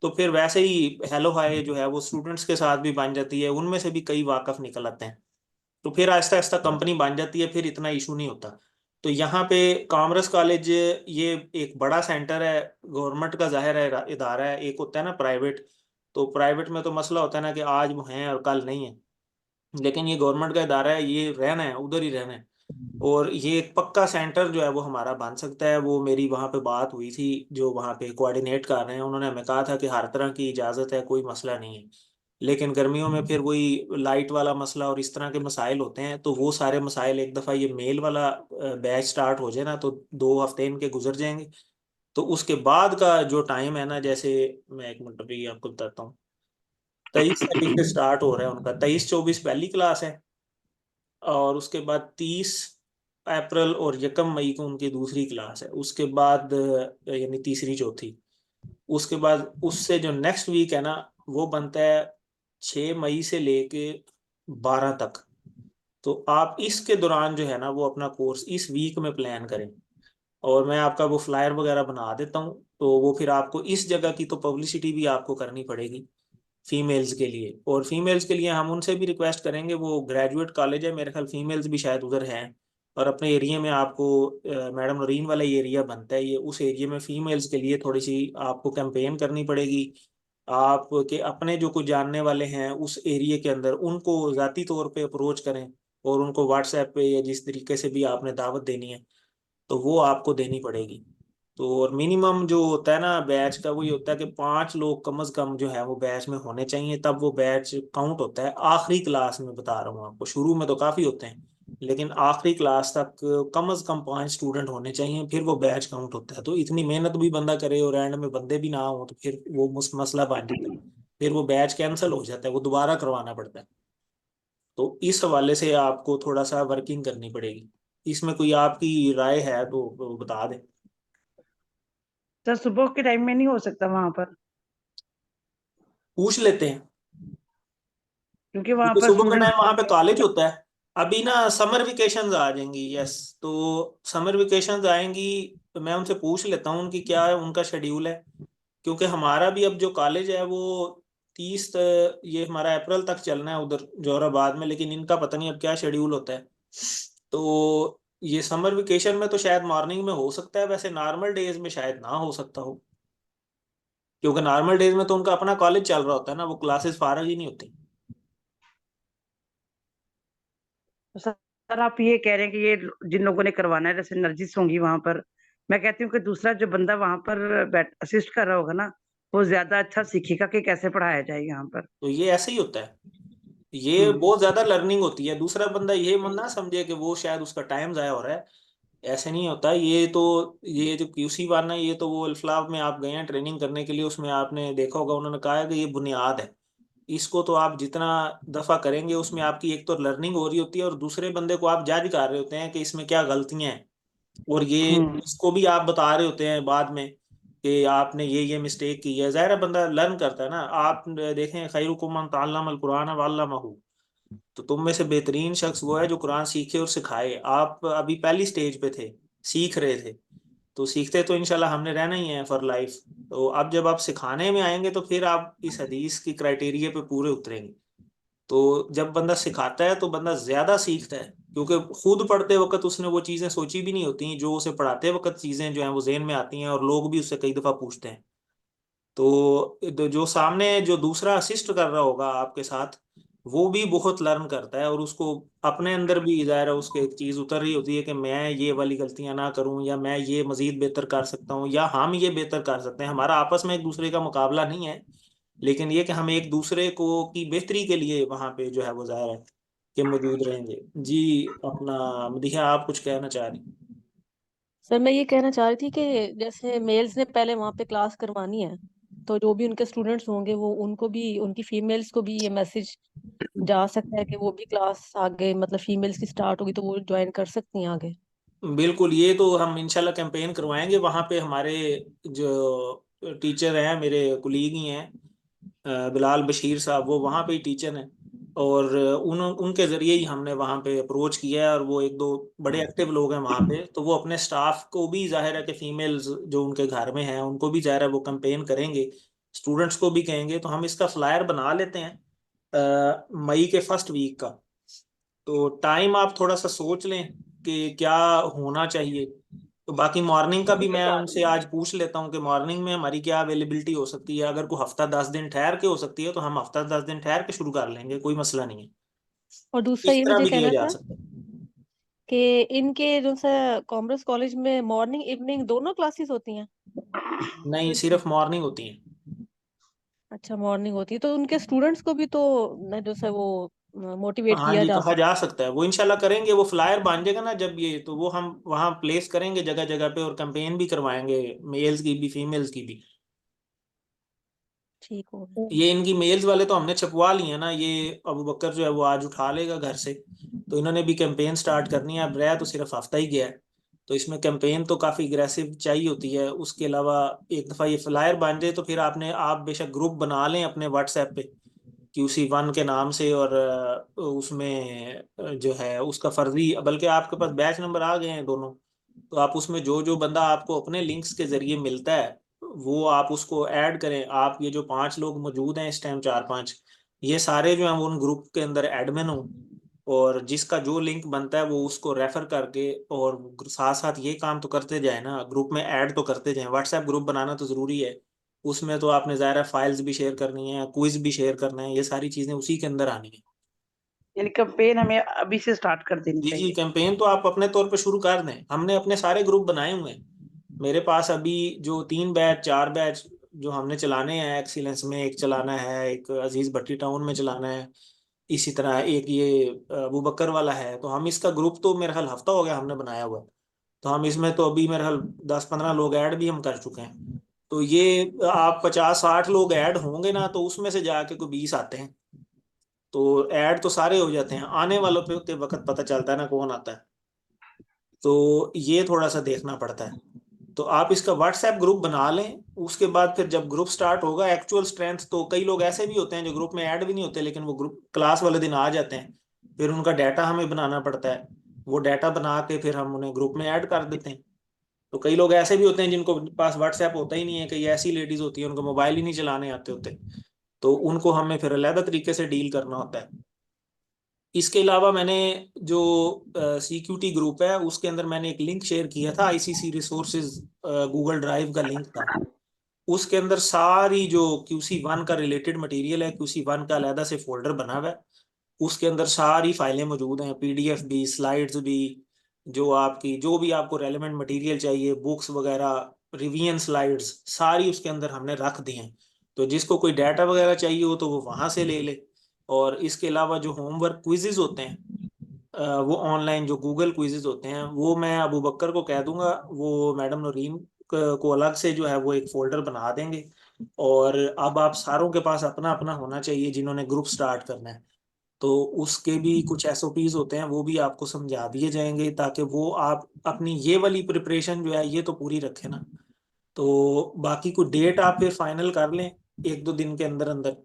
तो फिर वैसे ही हेलो हाय जो है वो स्टूडेंट्स के साथ भी बन जाती है, उनमें से भी कई वाकफ निकल आते हैं। तो फिर आहिस्ता आहिस्ता कंपनी बन जाती है, फिर इतना इशू नहीं होता। तो यहाँ पे कॉमर्स कॉलेज ये एक बड़ा सेंटर है, गवर्नमेंट का जाहिर है इदारा है, एक होता है ना प्राइवेट। तो प्राइवेट में तो मसला होता है ना कि आज वो हैं और कल नहीं है, लेकिन ये गवर्नमेंट का इदारा है, ये रहना है उधर ही रहना है। और ये एक पक्का सेंटर जो है वो हमारा बन सकता है। वो मेरी वहाँ पे बात हुई थी, जो वहाँ पे कोऑर्डिनेट कर रहे हैं, उन्होंने हमें कहा था कि हर तरह की इजाज़त है, कोई मसला नहीं है। लेकिन गर्मियों में फिर वही लाइट वाला मसला और इस तरह के मसाइल होते हैं, तो वो सारे मसाइल एक दफ़ा ये मेल वाला बैच स्टार्ट हो जाए ना, तो 2 हफ्ते इनके गुजर जाएंगे। तो उसके बाद का जो टाइम है ना, जैसे मैं एक मिनट अभी आपको बताता हूँ। 23 तारीख से स्टार्ट हो रहा है उनका, 23-24 पहली क्लास है, और उसके बाद 30 अप्रैल और 1 मई को उनकी दूसरी क्लास है। उसके बाद यानी तीसरी चौथी। उसके बाद उससे जो नेक्स्ट वीक है ना, वो बनता है 6 मई से लेके 12 तक। तो आप इसके दौरान जो है ना वो अपना कोर्स इस वीक में प्लान करें। और मैं आपका वो फ्लायर वगैरह बना देता हूँ, तो वो फिर आपको इस जगह की तो पब्लिसिटी भी आपको करनी पड़ेगी फीमेल्स के लिए। और फीमेल्स के लिए हम उनसे भी रिक्वेस्ट करेंगे, वो ग्रेजुएट कॉलेज है, मेरे ख्याल फीमेल्स भी शायद उधर हैं। और अपने एरिया में आपको मैडम नरीन वाला ये एरिया बनता है, ये उस एरिया में फीमेल्स के लिए थोड़ी सी आपको कैंपेन करनी पड़ेगी। आपके अपने जो कुछ जानने वाले हैं उस एरिया के अंदर, उनको ज़ाती तौर पे अप्रोच करें, और उनको व्हाट्सएप पे या जिस तरीके से भी आपने दावत देनी है तो वो आपको देनी पड़ेगी। तो और मिनिमम जो होता है ना बैच का, वो ये होता है कि 5 लोग कम से कम जो है वो बैच में होने चाहिए, तब वो बैच काउंट होता है। आखिरी क्लास में बता रहा हूँ आपको, शुरू में तो काफ़ी होते हैं, लेकिन आखिरी क्लास तक कम से कम 5 स्टूडेंट होने चाहिए, फिर वो बैच काउंट होता है। तो इतनी मेहनत भी बंदा करे और एंड में बंदे भी ना हो, तो फिर वो मसला बन जाता है, फिर वो बैच कैंसिल हो जाता है, वो दोबारा करवाना पड़ता है। तो इस हवाले से आपको थोड़ा सा वर्किंग करनी पड़ेगी। इसमें कोई आपकी राय है तो बता दें।
सर सुबह के टाइम में नहीं हो सकता वहां पर,
पूछ लेते हैं,
क्योंकि वहां
क्योंकि
पर
सुबह का
स्टूडेंट्स।
टाइम वहां पे कॉलेज होता है। अभी ना समर वेकेशंस आ जाएंगी, यस, तो समर वेकेशंस आएंगी तो मैं उनसे पूछ लेता हूँ उनकी क्या है, उनका शेड्यूल है। क्योंकि हमारा भी अब जो कॉलेज है वो 30 ये हमारा अप्रैल तक चलना है उधर जोराबाद में, लेकिन इनका पता नहीं अब क्या शेड्यूल होता है। तो ये समर वेकेशन में तो शायद मॉर्निंग में हो सकता है, वैसे नॉर्मल डेज में शायद ना हो सकता हो, क्योंकि नॉर्मल डेज में तो उनका अपना कॉलेज चल रहा होता है ना, वो क्लासेस फारग ही नहीं होती।
तो सर आप ये कह रहे हैं कि ये जिन लोगों ने करवाना है, जैसे नर्जिस होंगी वहां पर, मैं कहती हूँ कि दूसरा जो बंदा वहां पर बैठ असिस्ट कर रहा होगा ना, वो ज्यादा अच्छा सीखेगा कि कैसे पढ़ाया जाए यहाँ पर।
तो ये ऐसे ही होता है, ये
हम्म।
बहुत ज्यादा लर्निंग होती है। दूसरा बंदा ये मन ना समझे कि वो शायद उसका टाइम जाया हो रहा है, ऐसे नहीं होता। ये तो ये जो क्यूसी वन है, ये तो वो अल्फलाव में आप गए हैं ट्रेनिंग करने के लिए, उसमें आपने देखा होगा उन्होंने कहा है कि ये बुनियाद है। इसको तो आप जितना दफा करेंगे उसमें आपकी एक तो लर्निंग हो रही होती है, और दूसरे बंदे को आप जज कर रहे होते हैं कि इसमें क्या गलतियां हैं, और ये
हम्म।
इसको भी आप बता रहे होते हैं बाद में कि आपने ये मिस्टेक की है। ज़ाहिर है बंदा लर्न करता है ना। आप देखें, खैरुकुम मन तअल्लमल कुरान व अल्लमहु, तो तुम में से बेहतरीन शख्स वो है जो कुरान सीखे और सिखाए। आप अभी पहली स्टेज पे थे, सीख रहे थे, तो सीखते तो इंशाल्लाह हमने रहना ही है फॉर लाइफ। तो अब जब आप सिखाने में आएंगे तो फिर आप इस हदीस की क्राइटेरिया पे पूरे उतरेंगे। तो जब बंदा सिखाता है तो बंदा ज्यादा सीखता है, क्योंकि खुद पढ़ते वक्त उसने वो चीजें सोची भी नहीं होती जो उसे पढ़ाते वक्त चीजें जो हैं वो जेहन में आती हैं, और लोग भी उससे कई दफा पूछते हैं। तो जो सामने जो दूसरा असिस्ट कर रहा होगा आपके साथ, वो भी बहुत लर्न करता है, और उसको अपने अंदर भी ज़ाहिर है उसके एक चीज़ उतर रही होती है कि मैं ये वाली गलतियां ना करूं, या मैं ये मजीद बेहतर कर सकता हूं, या हम ये बेहतर कर सकते हैं। हमारा आपस में एक दूसरे का मुकाबला नहीं है, लेकिन ये कि हम एक दूसरे को की बेहतरी के लिए वहां पे जो है वो ज़ाहिर है कि मौजूद रहेंगे। जी, अपना मदीहा आप कुछ कहना चाह रही।
सर मैं ये कहना चाह रही थी कि जैसे मेल्स ने पहले वहाँ पे क्लास करवानी है, तो जो भी उनके स्टूडेंट्स होंगे वो उनको भी, उनकी फीमेल्स को भी ये मैसेज जा सकता है कि वो भी क्लास आगे, मतलब फीमेल्स की स्टार्ट होगी तो वो ज्वाइन कर सकती हैं आगे।
बिल्कुल, ये तो हम इंशाल्लाह कैंपेन करवाएंगे वहाँ पे। हमारे जो टीचर हैं, मेरे कुलीग ही हैं, बिलाल बशीर साहब, वो वहाँ पे ही टीचर हैं, और उनके ज़रिए ही हमने वहाँ पे अप्रोच किया है, और वो एक दो बड़े एक्टिव लोग हैं वहाँ पे, तो वो अपने स्टाफ को भी ज़ाहिर है कि फीमेल्स जो उनके घर में हैं उनको भी ज़ाहिर है वो कैंपेन करेंगे, स्टूडेंट्स को भी कहेंगे। तो हम इसका फ्लायर बना लेते हैं मई के फर्स्ट वीक का। तो टाइम आप थोड़ा सा सोच लें कि क्या होना चाहिए। तो बाकी मॉर्निंग का भी मैं उनसे आज पूछ लेता हूँ कि मॉर्निंग में हमारी क्या अवेलेबिलिटी हो सकती है। अगर कोई हफ्ता 10 दिन ठहर के हो सकती है तो हम हफ्ता 10 दिन ठहर के शुरू कर लेंगे, कोई मसला नहीं है।
और दूसरा
इस
ये
तरह
मुझे
भी किया
कहना
जा
था
सकता है।
कि इनके जो सा कॉमर्स कॉलेज में मॉर्निंग इवनिंग दोनों क्लासेस होती हैं।
नहीं, सिर्फ मॉर्निंग होती है।
अच्छा, मॉर्निंग होती है तो उनके स्टूडेंट्स को भी तो जो सा वो मोटिवेट
हाँ
किया
जी,
जा
कहा जा सकता है, वो इंशाल्लाह करेंगे। वो फ्लायर बन जाएगा ना जब ये, तो वो हम वहाँ प्लेस करेंगे जगह जगह पे, और कैंपेन भी करवाएंगे, मेल्स की भी फीमेल्स की भी।
ठीक हो।
ये इनकी मेल्स वाले तो हमने छपवा लिए हैं ना, ये अबू बकर जो है वो आज उठा लेगा घर से। तो इन्होंने भी कैंपेन स्टार्ट करनी है। अब रहा तो सिर्फ हफ्ता ही गया है, तो इसमें कैंपेन तो काफ़ी अग्रेसिव चाहिए होती है। उसके अलावा एक दफ़ा ये फ्लायर बन जाए तो फिर आप बेशक ग्रुप बना लें अपने व्हाट्सएप पे QC1 के नाम से, और उसमें जो है उसका फर्जी, बल्कि आपके पास बैच नंबर आ गए हैं दोनों, तो आप उसमें जो जो बंदा आपको अपने लिंक्स के जरिए मिलता है वो आप उसको ऐड करें। आप ये जो 5 लोग मौजूद हैं इस टाइम, 4 5, ये सारे जो हैं वो उन ग्रुप के अंदर एडमिन हो, और जिसका जो लिंक बनता है वो उसको रेफर करके, और साथ साथ ये काम तो करते जाए ना, ग्रुप में ऐड तो करते जाए। व्हाट्सएप ग्रुप बनाना तो ज़रूरी है, उसमें तो आपने ज़ाहिर फाइल्स भी शेयर करनी है, क्विज भी शेयर करना है, ये सारी चीज़ें उसी के अंदर आनी है।
यानी कैंपेन हमें अभी से स्टार्ट कर देनी
जी जी,
चाहिए।
कैंपेन तो आप अपने तौर पे शुरू कर दें। हमने अपने सारे ग्रुप बनाए हुए हैं। मेरे पास अभी जो 3 बैच 4 बैच जो हमने चलाने हैं, एक्सीलेंस में एक चलाना है, एक अजीज भट्टी टाउन में चलाना है, इसी तरह एक ये अबू बकर वाला है। तो हम इसका ग्रुप तो मेरे ख्याल हफ्ता हो गया हमने बनाया हुआ है। तो हम इसमें तो अभी मेरे ख्याल 10 15 लोग ऐड भी हम कर चुके हैं। तो ये आप 50 60 लोग ऐड होंगे ना, तो उसमें से जाके कोई 20 आते हैं, तो ऐड तो सारे हो जाते हैं। आने वालों पे के वक्त पता चलता है ना कौन आता है। तो ये थोड़ा सा देखना पड़ता है। तो आप इसका व्हाट्सएप ग्रुप बना लें, उसके बाद फिर जब ग्रुप स्टार्ट होगा एक्चुअल स्ट्रेंथ, तो कई लोग ऐसे भी होते हैं जो ग्रुप में ऐड भी नहीं होते लेकिन वो ग्रुप क्लास वाले दिन आ जाते हैं, फिर उनका डाटा हमें बनाना पड़ता है, वो डाटा बना के फिर हम उन्हें ग्रुप में ऐड कर देते हैं। तो कई लोग ऐसे भी होते हैं जिनको पास व्हाट्सएप होता ही नहीं है, कई ऐसी लेडीज होती है उनको मोबाइल ही नहीं चलाने आते होते, तो उनको हमें फिर अलग तरीके से डील करना होता है। इसके अलावा मैंने जो CQT ग्रुप है उसके अंदर मैंने एक लिंक शेयर किया था, ICC रिसोर्सेज गूगल ड्राइव का लिंक था। उसके अंदर सारी जो QC1 का रिलेटेड मटेरियल है, QC1 का अलहदा से फोल्डर बना हुआ है, उसके अंदर सारी फाइलें मौजूद हैं, PDF भी, स्लाइड्स भी, जो आपकी जो भी आपको रेलेवेंट मटेरियल चाहिए, बुक्स वगैरह, रिवीजन स्लाइड्स, सारी उसके अंदर हमने रख दी हैं। तो जिसको कोई डाटा वगैरह चाहिए हो तो वो वहाँ से ले ले। और इसके अलावा जो होमवर्क क्विजेज होते हैं, वो ऑनलाइन जो गूगल क्विजेज होते हैं, वो मैं अबू बकर को कह दूंगा, वो मैडम नौरीन को अलग से जो है वो एक फोल्डर बना देंगे। और अब आप सारों के पास अपना अपना होना चाहिए जिन्होंने ग्रुप स्टार्ट करना है, तो उसके भी कुछ SOPs होते हैं, वो भी आपको समझा दिए जाएंगे ताकि वो आप अपनी ये वाली प्रिपरेशन जो है ये तो पूरी रखें ना। तो बाकी कोई डेट आप फिर फाइनल कर लें 1-2 दिन के अंदर अंदर।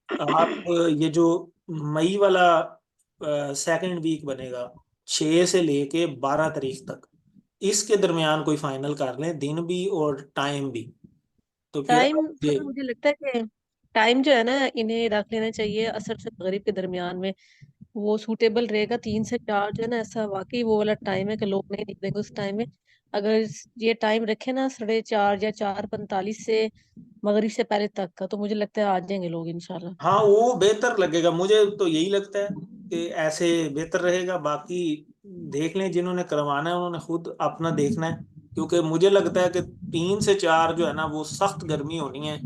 आप ये जो मई वाला सेकंड वीक बनेगा 6 से लेके 12 तारीख तक, इसके दरमियान कोई फाइनल कर लें, दिन भी और टाइम भी, तो फिर
टाइम
आप ये।
सर मुझे लगता है कि टाइम जो है ना इन्हें रख लेना चाहिए असर से मगरिब के दरमियान में, वो सूटेबल रहेगा। 3 से 4 जो है ना ऐसा वाकई वो वाला टाइम है कि लोग नहीं निकलेंगे उस टाइम में। अगर ये टाइम रखे ना 4:30 या 4:45 से मगरिब से पहले तक का, तो मुझे लगता है आ जाएंगे लोग इंशाल्लाह।
हाँ वो बेहतर लगेगा, मुझे तो यही लगता है कि ऐसे बेहतर रहेगा। बाकी देख लें, जिन्होंने करवाना है उन्होंने खुद अपना देखना है, क्योंकि मुझे लगता है कि 3 से 4 जो है ना वो सख्त गर्मी होनी है।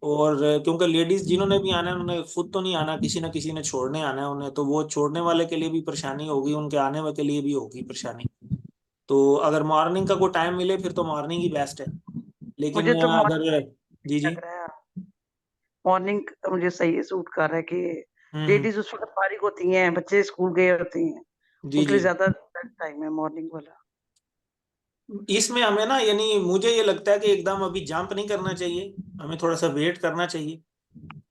और क्योंकि लेडीज जिन्होंने भी आना है उन्होंने खुद तो नहीं आना, किसी ना किसी ने छोड़ने आना है उन्हें, तो वो छोड़ने वाले के लिए भी परेशानी होगी, उनके आने वाले के लिए भी होगी परेशानी। तो अगर मॉर्निंग का कोई टाइम मिले फिर तो मॉर्निंग ही बेस्ट है, लेकिन
मुझे तो मॉर्निंग
अगर। जी जी।
लग रहा है, मॉर्निंग मुझे सही सूट कर रहा है कि
हम्म।
लेडीज उस वक्त फारिग होती हैं, बच्चे स्कूल गए होते हैं,
जी
उनके
जी।
लिए ज्यादा टाइम है मॉर्निंग वाला।
इसमें हमें ना, यानी मुझे ये लगता है कि एकदम अभी जंप नहीं करना चाहिए, हमें थोड़ा सा वेट करना चाहिए।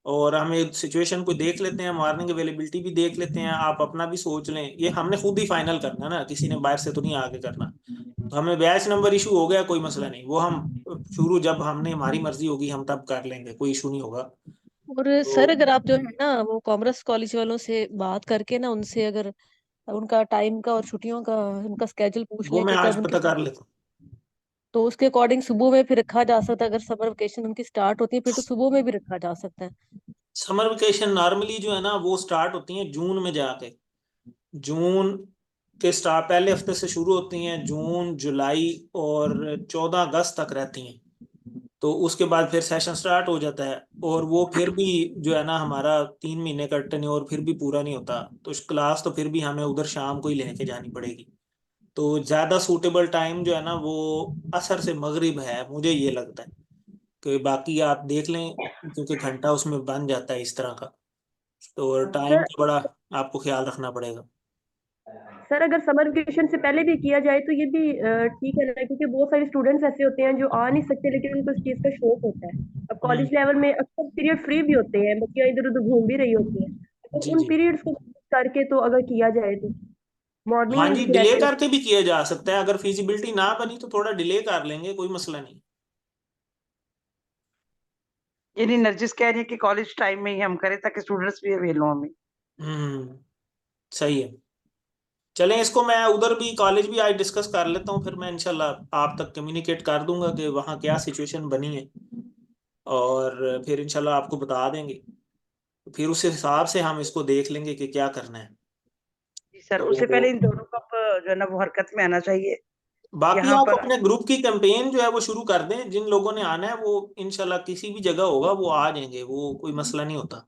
और हमें सिचुएशन को देख लेते हैं, मॉर्निंग अवेलेबिलिटी भी देख लेते हैं, आप अपना भी सोच लें, ये हमने खुद ही फाइनल करना है ना, किसी ने बाहर से तो नहीं आके करना। तो हमें बैच नंबर इशू हो गया कोई मसला नहीं, वो हम शुरू जब हमने हमारी मर्जी होगी हम तब कर लेंगे, कोई इशू नहीं होगा।
और सर
तो
अगर आप जो है ना वो कॉमर्स कॉलेज वालों से बात करके ना उनसे अगर उनका टाइम का और छुट्टियों का उनका स्केजल पूछ
वो
लें
मैं
कि
आज
कब उनकी
पता कर लेता हूँ।
तो उसके अकॉर्डिंग सुबह में फिर रखा जा सकता है। अगर समर वेकेशन उनकी स्टार्ट होती है फिर तो सुबह में भी रखा जा सकता है।
समर वेकेशन नॉर्मली जो है ना वो स्टार्ट होती है जून में जाके, जून के स्टार्ट पहले हफ्ते से शुरू होती हैं, जून जुलाई और 14 अगस्त तक रहती हैं। तो उसके बाद फिर सेशन स्टार्ट हो जाता है, और वो फिर भी जो है ना हमारा 3 महीने का टेन्योर फिर भी पूरा नहीं होता, तो क्लास तो फिर भी हमें उधर शाम को ही लेके जानी पड़ेगी। तो ज़्यादा सूटेबल टाइम जो है ना वो असर से मगरिब है, मुझे ये लगता है। कि बाकी आप देख लें, क्योंकि घंटा उसमें बन जाता है इस तरह का, तो टाइम
सर
का बड़ा आपको ख्याल रखना पड़ेगा।
सर अगर समर वेकेशन से पहले भी किया जाए तो ये भी ठीक है ना, क्योंकि बहुत सारे स्टूडेंट्स ऐसे होते हैं जो आ नहीं सकते लेकिन उनको इस चीज का शौक होता है। अब कॉलेज
हम्म।
लेवल में अक्सर पीरियड फ्री भी होते हैं, बच्चियां इधर उधर घूम भी रही होती हैं, तो
जी
उन
जी।
पीरियड्स को करके तो अगर किया जाए तो मॉर्निंग
हाँ
में
जी,
भी
डिले
रहते हैं।
करके भी किया जा सकता है, अगर फिजिबिलिटी ना बनी तो थोड़ा डिले कर लेंगे, कोई मसला नहीं।
यानी नरजिस कह रही है कि कॉलेज टाइम में ही हम करें ताकि स्टूडेंट्स भी अवेल हो हमें।
सही है। चलें, इसको मैं उधर भी कॉलेज भी आज डिस्कस कर लेता हूँ, फिर मैं इंशाल्लाह आप तक कम्युनिकेट कर दूंगा कि वहाँ क्या सिचुएशन बनी है, और फिर इंशाल्लाह आपको बता देंगे। फिर उस हिसाब से हम इसको देख लेंगे कि क्या करना है।
जी सर, उससे
तो
पहले इन दोनों को अब जो है ना वो हरकत में आना चाहिए
बाकी
यहाँ
आप
पर।
अपने ग्रुप की कैंपेन जो है वो शुरू कर दें, जिन लोगों ने आना है वो इंशाल्लाह किसी भी जगह होगा वो आ जाएंगे, वो कोई मसला नहीं होता।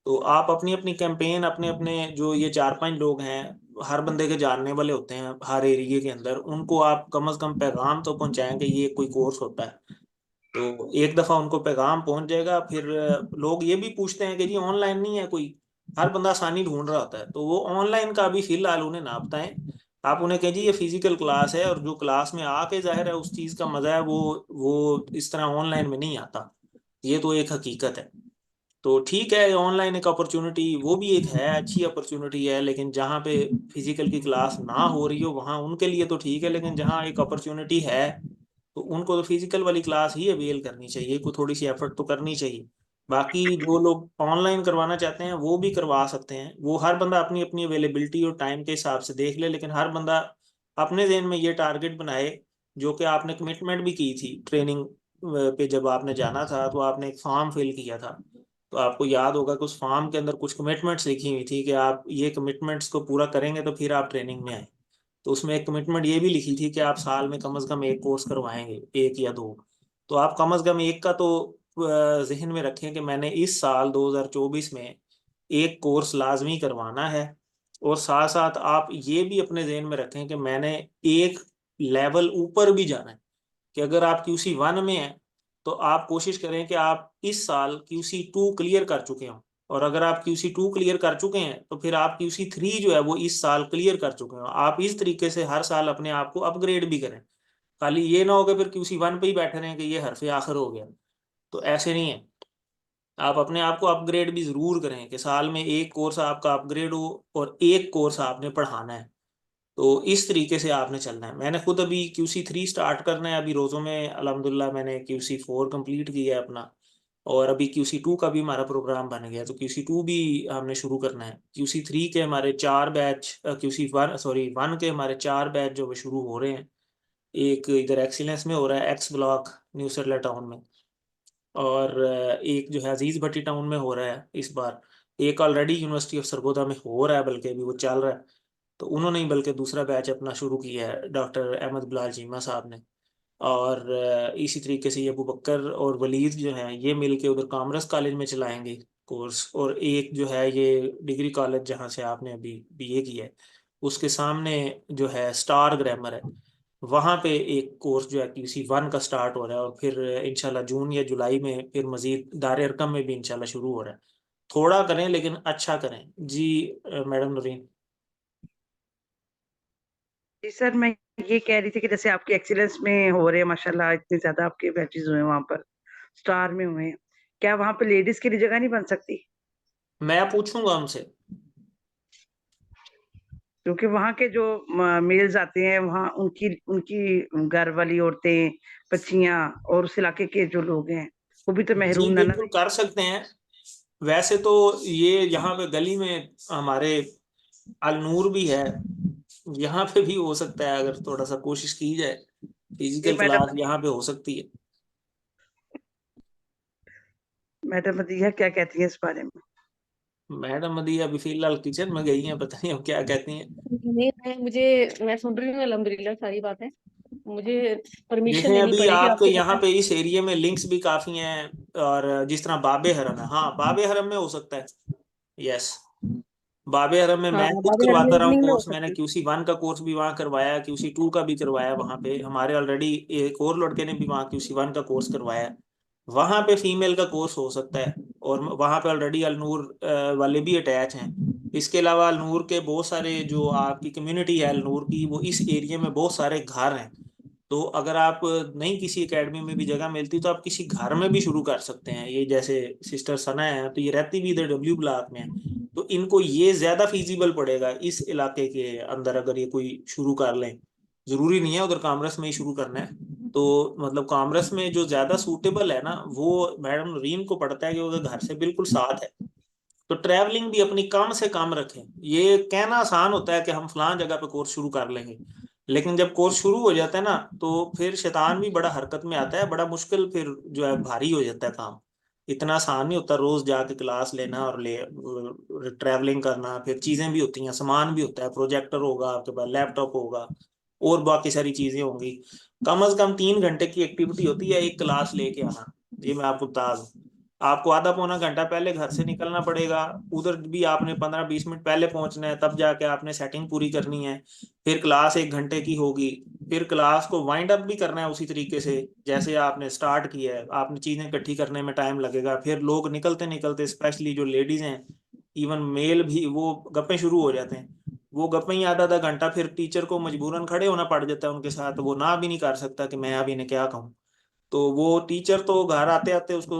तो आप अपनी अपनी कैंपेन, अपने अपने जो ये 4-5 लोग हैं, हर बंदे के जानने वाले होते हैं हर एरिया के अंदर, उनको आप कम से कम पैगाम तो पहुंचाएंगे ये कोई कोर्स होता है। तो एक दफा उनको पैगाम पहुंच जाएगा, फिर लोग ये भी पूछते हैं कि जी ऑनलाइन नहीं है कोई, हर बंदा आसानी ढूंढ रहा होता है, तो वो ऑनलाइन का भी फिलहाल उन्हें ना बताएं। आप उन्हें कहें जी ये फिजिकल क्लास है, और जो क्लास में आके जाहिर है उस चीज का मजा है वो इस तरह ऑनलाइन में नहीं आता। ये तो एक हकीकत है। तो ठीक है, ऑनलाइन एक अपॉर्चुनिटी वो भी एक है, अच्छी अपॉर्चुनिटी है, लेकिन जहाँ पे फिजिकल की क्लास ना हो रही हो वहाँ उनके लिए तो ठीक है, लेकिन जहाँ एक अपॉर्चुनिटी है तो उनको तो फिजिकल वाली क्लास ही अवेल करनी चाहिए, को थोड़ी सी एफर्ट तो करनी चाहिए। बाकी जो लोग ऑनलाइन करवाना चाहते हैं वो भी करवा सकते हैं, वो हर बंदा अपनी अपनी अवेलेबिलिटी और टाइम के हिसाब से देख ले, लेकिन हर बंदा अपने ज़हन में ये टारगेट बनाए, जो कि आपने कमिटमेंट भी की थी ट्रेनिंग पे। जब आपने जाना था तो आपने एक फॉर्म फिल किया था, तो आपको याद होगा कि उस फॉर्म के अंदर कुछ कमिटमेंट्स लिखी हुई थी कि आप ये कमिटमेंट्स को पूरा करेंगे तो फिर आप ट्रेनिंग में आए। तो उसमें एक कमिटमेंट ये भी लिखी थी कि आप साल में कम से कम एक कोर्स करवाएंगे, एक या दो। तो आप कम से कम एक का तो जहन में रखें कि मैंने इस साल 2024 में एक कोर्स लाजमी करवाना है। और साथ साथ आप ये भी अपने जहन में रखें कि मैंने एक लेवल ऊपर भी जाना है, कि अगर आप QC 1 में हैं तो आप कोशिश करें कि आप इस साल QC 2 क्लियर कर चुके हो, और अगर आप QC 2 क्लियर कर चुके हैं तो फिर आप QC 3 जो है वो इस साल क्लियर कर चुके हो। आप इस तरीके से हर साल अपने आप को अपग्रेड भी करें। खाली ये ना हो कि फिर QC 1 पे ही बैठे रहें कि ये हरफ आखिर हो गया, तो ऐसे नहीं है। आप अपने आप को अपग्रेड भी जरूर करें कि साल में एक कोर्स आपका अपग्रेड हो और एक कोर्स आपने पढ़ाना है। तो इस तरीके से आपने चलना है। मैंने खुद अभी QC 3 स्टार्ट करना है, अभी रोज़ों में अल्हम्दुलिल्लाह मैंने QC 4 कंप्लीट किया है अपना, और अभी QC 2 का भी हमारा प्रोग्राम बन गया, तो QC 2 भी हमने शुरू करना है। QC 3 के हमारे 4 बैच, QC 1 के हमारे 4 बैच जो वो शुरू हो रहे हैं। एक इधर एक्सीलेंस में हो रहा है, एक्स ब्लॉक न्यू सरला टाउन में, और एक जो है अजीज भट्टी टाउन में हो रहा है इस बार। एक ऑलरेडी यूनिवर्सिटी ऑफ सरगोधा में हो रहा है, बल्कि अभी वो चल रहा है। तो उन्होंने ही बल्कि दूसरा बैच अपना शुरू किया है, डॉक्टर अहमद बिलाल चीमा साहब ने। और इसी तरीके से ये अबू बकर और वलीद जो हैं ये मिल के उधर कॉमर्स कॉलेज में चलाएंगे कोर्स। और एक जो है ये डिग्री कॉलेज जहाँ से आपने अभी BA किया है उसके सामने जो है स्टार ग्रामर है, वहाँ पे एक कोर्स जो है QC 1 का स्टार्ट हो रहा है, और फिर इंशाल्लाह जून या जुलाई में फिर मजीद दार अरकम में भी इंशाल्लाह शुरू हो रहा है। थोड़ा करें लेकिन अच्छा करें जी। मैडम नूरीन।
जी सर, मैं ये कह रही थी कि जैसे आपके एक्सीलेंस में हो रहे हैं माशाल्लाह, इतने ज्यादा आपके बैचेस हुए हैं वहां पर, स्टार में हुए हैं, क्या वहां पर लेडीज के लिए जगह नहीं बन सकती?
मैं पूछूंगा उनसे।
क्योंकि वहां के जो मेल्स आते हैं वहां, उनकी उनकी घर वाली औरतें, बच्चियां और उस इलाके के जो लोग हैं वो भी तो
जी
महरूम ना
बिल्कुल
रहे।
कर सकते हैं। वैसे तो ये यहाँ पे गली में हमारे अलनूर भी है, यहाँ पे भी हो सकता है अगर थोड़ा सा कोशिश की जाए।
ये
फिजिकल
मैडम,
क्लास यहाँ पे हो सकती है।
मैडम मदीहा क्या कहती है इस बारे में?
मैडम मदिया अभी फिलहाल किचन में गई हैं, पता नहीं अब क्या कहती हैं।
नहीं, मैं सुन रही हूँ अल्हम्दुलिल्लाह सारी बातें। मुझे परमिशन
देखें
लेनी
अभी
पड़ेगी
आपके
आपको
यहाँ
पता
पे इस एरिया में लिंक्स भी काफी हैं, और जिस तरह बाबे हरम है, हाँ बाबे हरम में हो सकता है। यस, बाबे हरम में
है। हाँ,
मैं खुद
बाबे हर में
करवाता रहा हूँ
इवनिंग में हो
कोर्स। मैंने
सकती
QC 1 का कोर्स भी वहाँ करवाया, QC 2 का भी करवाया वहाँ पे। हमारे ऑलरेडी एक और लड़के ने भी वहाँ QC 1 का कोर्स करवाया है। वहाँ पे फीमेल का कोर्स हो सकता है, और वहाँ पे ऑलरेडी अलनूर वाले भी अटैच हैं। इसके अलावा अलनूर के बहुत सारे जो आपकी कम्युनिटी है अलनूर की, वो इस एरिया में बहुत सारे घर हैं। तो अगर आप नहीं किसी एकेडमी में भी जगह मिलती तो आप किसी घर में भी शुरू कर सकते हैं। ये जैसे सिस्टर सना है तो ये रहती भी इधर W ब्लॉक में है, तो इनको ये ज्यादा फीजिबल पड़ेगा इस इलाके के अंदर अगर ये कोई शुरू कर लें। जरूरी नहीं है उधर कामरस में ही शुरू करना है। तो मतलब कामरस में जो ज्यादा सूटेबल है ना वो मैडम रीम को पड़ता है कि वो घर से बिल्कुल साथ है। तो ट्रैवलिंग भी अपनी कम से कम रखें। ये कहना आसान होता है कि हम फलां जगह पे कोर्स शुरू कर लेंगे, लेकिन जब कोर्स शुरू हो जाता है ना तो फिर शैतान भी बड़ा हरकत में आता है, बड़ा मुश्किल फिर जो है भारी हो जाता है काम। इतना आसान नहीं होता रोज जाके क्लास लेना और ले ट्रैवलिंग करना। फिर चीजें भी होती हैं, सामान भी होता है, प्रोजेक्टर होगा आपके पास, लैपटॉप होगा, और बाकी सारी चीजें होंगी। कम से कम 3 घंटे की एक्टिविटी होती है एक क्लास लेके आना। ये मैं आपको बता दूं। आपको आधा पौना घंटा पहले घर से निकलना पड़ेगा, उधर भी आपने 15-20 मिनट पहले पहुंचना है, तब जाके आपने सेटिंग पूरी करनी है। फिर क्लास 1 घंटे की होगी, फिर क्लास को वाइंड अप भी करना है उसी तरीके से जैसे आपने स्टार्ट किया है। आपने चीजें इकट्ठी करने में टाइम लगेगा, फिर लोग निकलते निकलते स्पेशली जो लेडीज हैं, इवन मेल भी, वो गप्पे शुरू हो जाते हैं। वो गप्पे ही आधा आधा घंटा, फिर टीचर को मजबूरन खड़े होना पड़ जाता है उनके साथ, वो ना भी नहीं कर सकता कि मैं अब इन्हें क्या कहूँ। तो वो टीचर तो घर आते आते उसको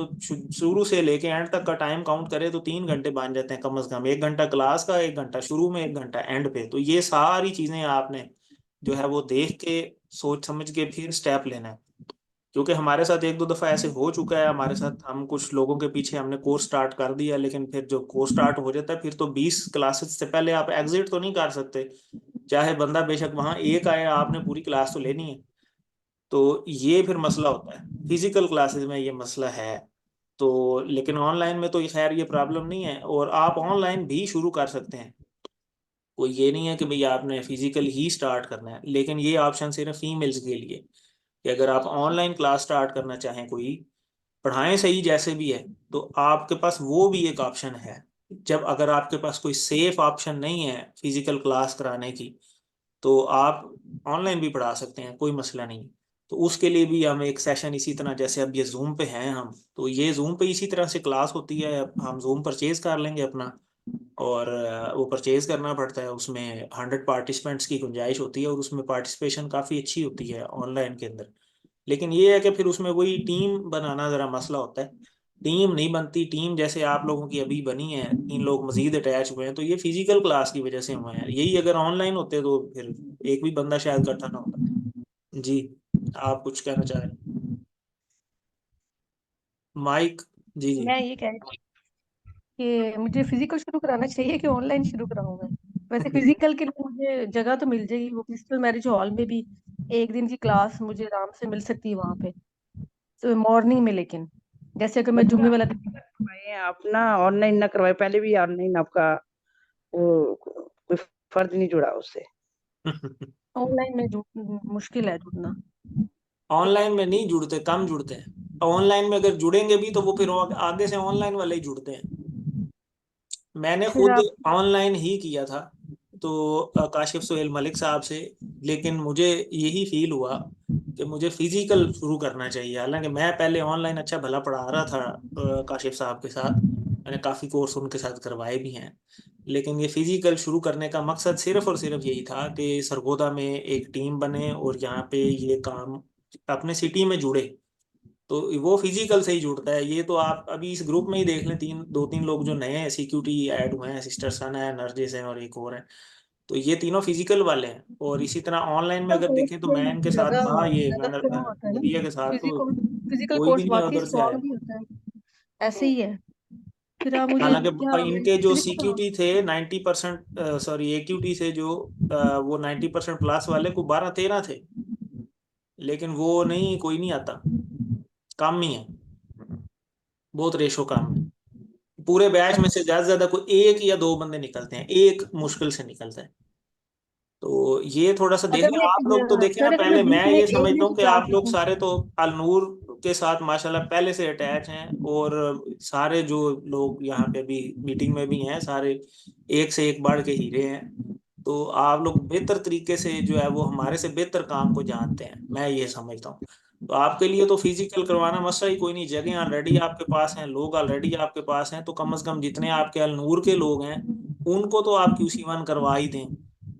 शुरू से लेके एंड तक का टाइम काउंट करे तो 3 घंटे बन जाते हैं कम से कम, 1 घंटा क्लास का, 1 घंटा शुरू में, 1 घंटा एंड पे। तो ये सारी चीजें आपने जो है वो देख के सोच समझ के फिर स्टेप लेना है। क्योंकि हमारे साथ एक दो दफा ऐसे हो चुका है हमारे साथ, हम कुछ लोगों के पीछे हमने कोर्स स्टार्ट कर दिया, लेकिन फिर जो कोर्स स्टार्ट हो जाता है फिर तो 20 क्लासेस से पहले आप एग्जिट तो नहीं कर सकते, चाहे बंदा बेशक वहां एक आए, आपने पूरी क्लास तो लेनी है। तो ये फिर मसला होता है, फिजिकल क्लासेस में ये मसला है। तो लेकिन ऑनलाइन में तो ये खैर ये प्रॉब्लम नहीं है, और आप ऑनलाइन भी शुरू कर सकते हैं। कोई ये नहीं है कि भैया आपने फिजिकल ही स्टार्ट करना है, लेकिन ये ऑप्शन सिर्फ फीमेल्स के लिए, कि अगर आप ऑनलाइन क्लास स्टार्ट करना चाहें, कोई पढ़ाएं सही जैसे भी है, तो आपके पास वो भी एक ऑप्शन है। जब अगर आपके पास कोई सेफ ऑप्शन नहीं है फिजिकल क्लास कराने की, तो आप ऑनलाइन भी पढ़ा सकते हैं, कोई मसला नहीं। तो उसके लिए भी हम एक सेशन इसी तरह, जैसे अब ये जूम पे हैं हम, तो ये जूम पे इसी तरह से क्लास होती है, हम जूम परचेज कर लेंगे अपना, और वो परचेज करना पड़ता है, उसमें 100 पार्टिसिपेंट्स की गुंजाइश होती है, और उसमें पार्टिसिपेशन काफ़ी अच्छी होती है ऑनलाइन के अंदर। लेकिन ये है कि फिर उसमें वही टीम बनाना ज़रा मसला होता है, टीम नहीं बनती। टीम जैसे आप लोगों की अभी बनी है, 3 लोग मजीद अटैच हुए हैं, तो ये फिजिकल क्लास की वजह से हुए हैं। यही अगर ऑनलाइन होते तो फिर एक भी बंदा शायद इकट्ठा ना होता। जी, आप कुछ कहना चाह रहे हैं? माइक। जी जी।
मैं ये कह रही थी कि मुझे फिजिकल शुरू कराना चाहिए कि ऑनलाइन शुरू कराऊं मैं। वैसे फिजिकल के लिए मुझे जगह तो मिल जाएगी, वो क्रिस्टल मैरिज हॉल में भी एक दिन की क्लास मुझे आराम से मिल सकती है वहां पे, तो मॉर्निंग में। लेकिन जैसे अगर मैं जुम्मे वाला दिन
करवाए आप ना, ऑनलाइन ना करवाए, पहले भी ऑनलाइन आपका वो कोई फर्ज नहीं जुड़ा उससे।
ऑनलाइन में मुश्किल है जुड़ना।
ऑनलाइन में नहीं जुड़ते, कम जुड़ते हैं। ऑनलाइन में अगर जुड़ेंगे भी तो वो फिर आगे से ऑनलाइन वाले ही जुड़ते हैं। मैंने
फिर
खुद
आप
ऑनलाइन ही किया था, तो काशिफ सोहेल मलिक साहब से। लेकिन मुझे यही फील हुआ कि मुझे फिजिकल शुरू करना चाहिए। हालांकि मैं पहले ऑनलाइन अच्छा भला पढ़ा रहा था काशिफ साहब के साथ, मैंने काफ़ी कोर्स उनके साथ करवाए भी हैं। लेकिन ये फिजिकल शुरू करने का मकसद सिर्फ और सिर्फ यही था कि सरगोदा में एक टीम बने और यहाँ पे ये काम अपने सिटी में जुड़े। तो वो फिजिकल से ही जुड़ता है। ये तो आप अभी इस ग्रुप में ही देख लें, 2-3 लोग जो नए हैं सीक्यूटी ऐड हुए हैं, सिस्टर सन है, नरजिस है, और एक और है। तो ये तीनों फिजिकल वाले हैं। और इसी तरह ऑनलाइन में अगर देखें तो मैं इनके साथ
जगह
था, ये
जगह स्ट्रॉन्ग होता है ना,
नदिया के साथ, तो
फिजिकल फिजिकल
कोई भी
कोर्स
नहीं
वाकई
उधर से आया।
स्ट्रॉन्ग भी होता है। ऐसे ही है। फिर आप मुझे
हालांकि
क्या
इनके जो
फिजिकल।
सीक्यूटी थे 90%, सॉरी AQT से जो वो 90% प्लस वाले को 12-13 थे, लेकिन वो नहीं, कोई नहीं आता, कम ही है, बहुत रेशो कम है। पूरे बैच में से ज्यादा से ज्यादा कोई एक या दो बंदे निकलते हैं, एक मुश्किल से निकलता है। तो ये थोड़ा सा
अगर
देखें,
मैं
आप लोग तो देखें ना,
सर, अगर मैं
पहले
बीच
मैं
में
ये
एक
समझता
दिन
हूँ
की
कि
क्लास
आप लोग
लूं।
सारे तो अलनूर के साथ माशाल्लाह पहले से अटैच हैं, और सारे जो लोग यहाँ पे अभी मीटिंग में भी हैं, सारे एक से एक बढ़ के हीरे हैं। तो आप लोग बेहतर तरीके से जो है वो हमारे से बेहतर काम को जानते हैं, मैं ये समझता हूँ। तो आपके लिए तो फिजिकल करवाना मसला ही कोई नहीं, जगह ऑलरेडी आपके पास हैं, लोग ऑलरेडी आपके पास हैं, तो कम से कम जितने आपके अलनूर के लोग हैं उनको तो आप QC1 करवा ही दें।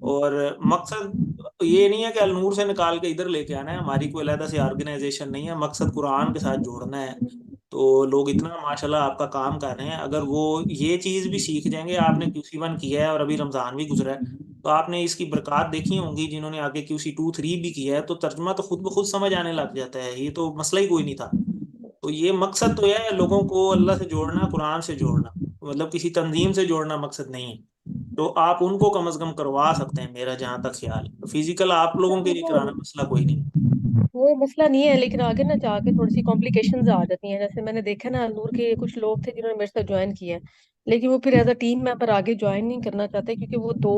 और मकसद ये नहीं है कि अलनूर से निकाल के इधर लेके आना है, हमारी कोई अलग से ऑर्गेनाइजेशन नहीं है, मकसद कुरान के साथ जोड़ना है। तो लोग इतना माशाल्लाह आपका काम कर रहे हैं, अगर वो ये चीज़ भी सीख जाएंगे, आपने QC1 किया है और अभी रमज़ान भी गुजरा है, तो आपने इसकी बरकत देखी होंगी। जिन्होंने आगे QC2-3 भी किया है, तो तर्जमा तो खुद ब खुद समझ आने लग जाता है, ये तो मसला ही कोई नहीं था। तो ये मकसद तो यह है, लोगों को अल्लाह से जोड़ना, कुरान से जोड़ना, मतलब किसी तंजीम से जोड़ना मकसद नहीं है। तो आप उनको कम से कम करवा सकते हैं, मेरा जहाँ तक ख्याल है। तो फिजिकल आप लोगों के लिए कराना मसला कोई नहीं।
वो मसला नहीं है, लेकिन आगे ना जाके थोड़ी सी कॉम्प्लिकेशंस आ जाती हैं। जैसे मैंने देखा ना, नूर के कुछ लोग थे जिन्होंने मेरे साथ ज्वाइन किया है, लेकिन वो फिर एज अ टीम मेंबर आगे ज्वाइन नहीं करना चाहते, क्योंकि वो दो,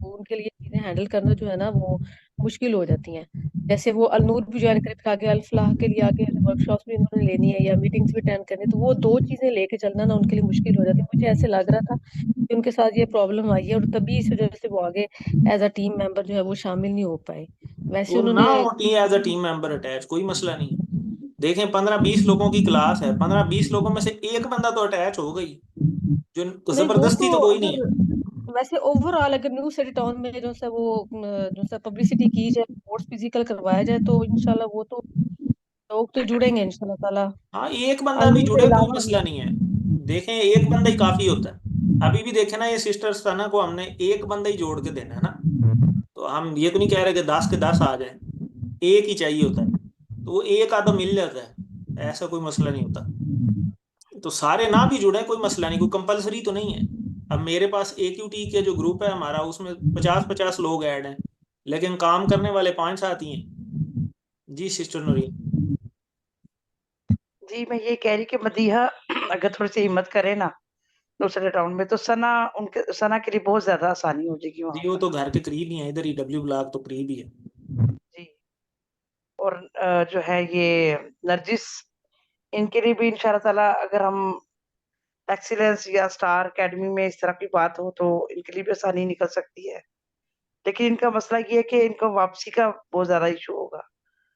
उनके लिए चीजें हैंडल करना जो है ना वो मुश्किल हो जाती हैं। जैसे वो अलनूर भी ज्वाइन करे, फिर आगे अल्फलाह के लिए आगे वर्कशॉप्स भी उन्होंने लेनी है या मीटिंग्स भी अटेंड करनी है, तो वो दो चीजें लेके चलना ना उनके लिए मुश्किल हो जाती है। मुझे ऐसे लग रहा था कि उनके साथ ये प्रॉब्लम आई है, और तभी इस वजह से वो आगे एज अ टीम मेंबर जो है वो शामिल नहीं हो पाए। वैसे
वो ना
उन्होंने
होती है as a team member attach, कोई मसला नहीं है। देखें 15-20 लोगों की क्लास है, 15-20 लोगों में से एक बंदा तो अटैच हो गई, जो
नहीं, वो
जबरदस्ती
तो
तो कोई नहीं
अगर
है।
वैसे ओवरऑल अगर न्यू सिटी टाउन में जो सा वो जो सा पब्लिसिटी की जाए, स्पोर्ट्स फिजिकल करवाया जाए, तो इंशाल्लाह वो तो लोग तो जुड़ेंगे इंशाल्लाह ताला।
हाँ, एक बंदा भी
अली के
जुड़े कोई
अलावा भी।
मसला नहीं है। देखें, एक बंदा ही काफी होता है। अभी भी देखे ना, ये सिस्टर्स था ना, को हमने एक बंदा ही जोड़ के देना है ना। तो हम ये तो नहीं कह रहे कि 10 के 10 आ जाए, एक ही चाहिए होता है। तो वो एक आधा मिल जाता है, ऐसा कोई मसला नहीं होता। तो सारे ना भी जुड़े कोई मसला नहीं, कोई कंपलसरी तो नहीं है। अब मेरे पास AQT के जो ग्रुप है हमारा, उसमें 50-50 लोग ऐड हैं, लेकिन काम करने वाले 5-7 ही हैं। जी सिस्टर नूरी।
जी मैं ये कह रही कि मदीहा अगर थोड़ी सी हिम्मत करे ना दूसरे राउंड में, तो सना के लिए बहुत ज्यादा आसानी हो जाएगी वहां
जी वो
पर।
तो घर के करीब ही है, इधर ही W ब्लॉक तो करीब ही है।
जी। और जो है ये नरजिस, इनके लिए भी इंशाल्लाह ताला अगर हम एक्सीलेंस या स्टार एकेडमी में इस तरह की बात हो तो इनके लिए भी आसानी निकल सकती है। लेकिन इनका मसला ये है कि इनको वापसी का बहुत ज्यादा इशू होगा,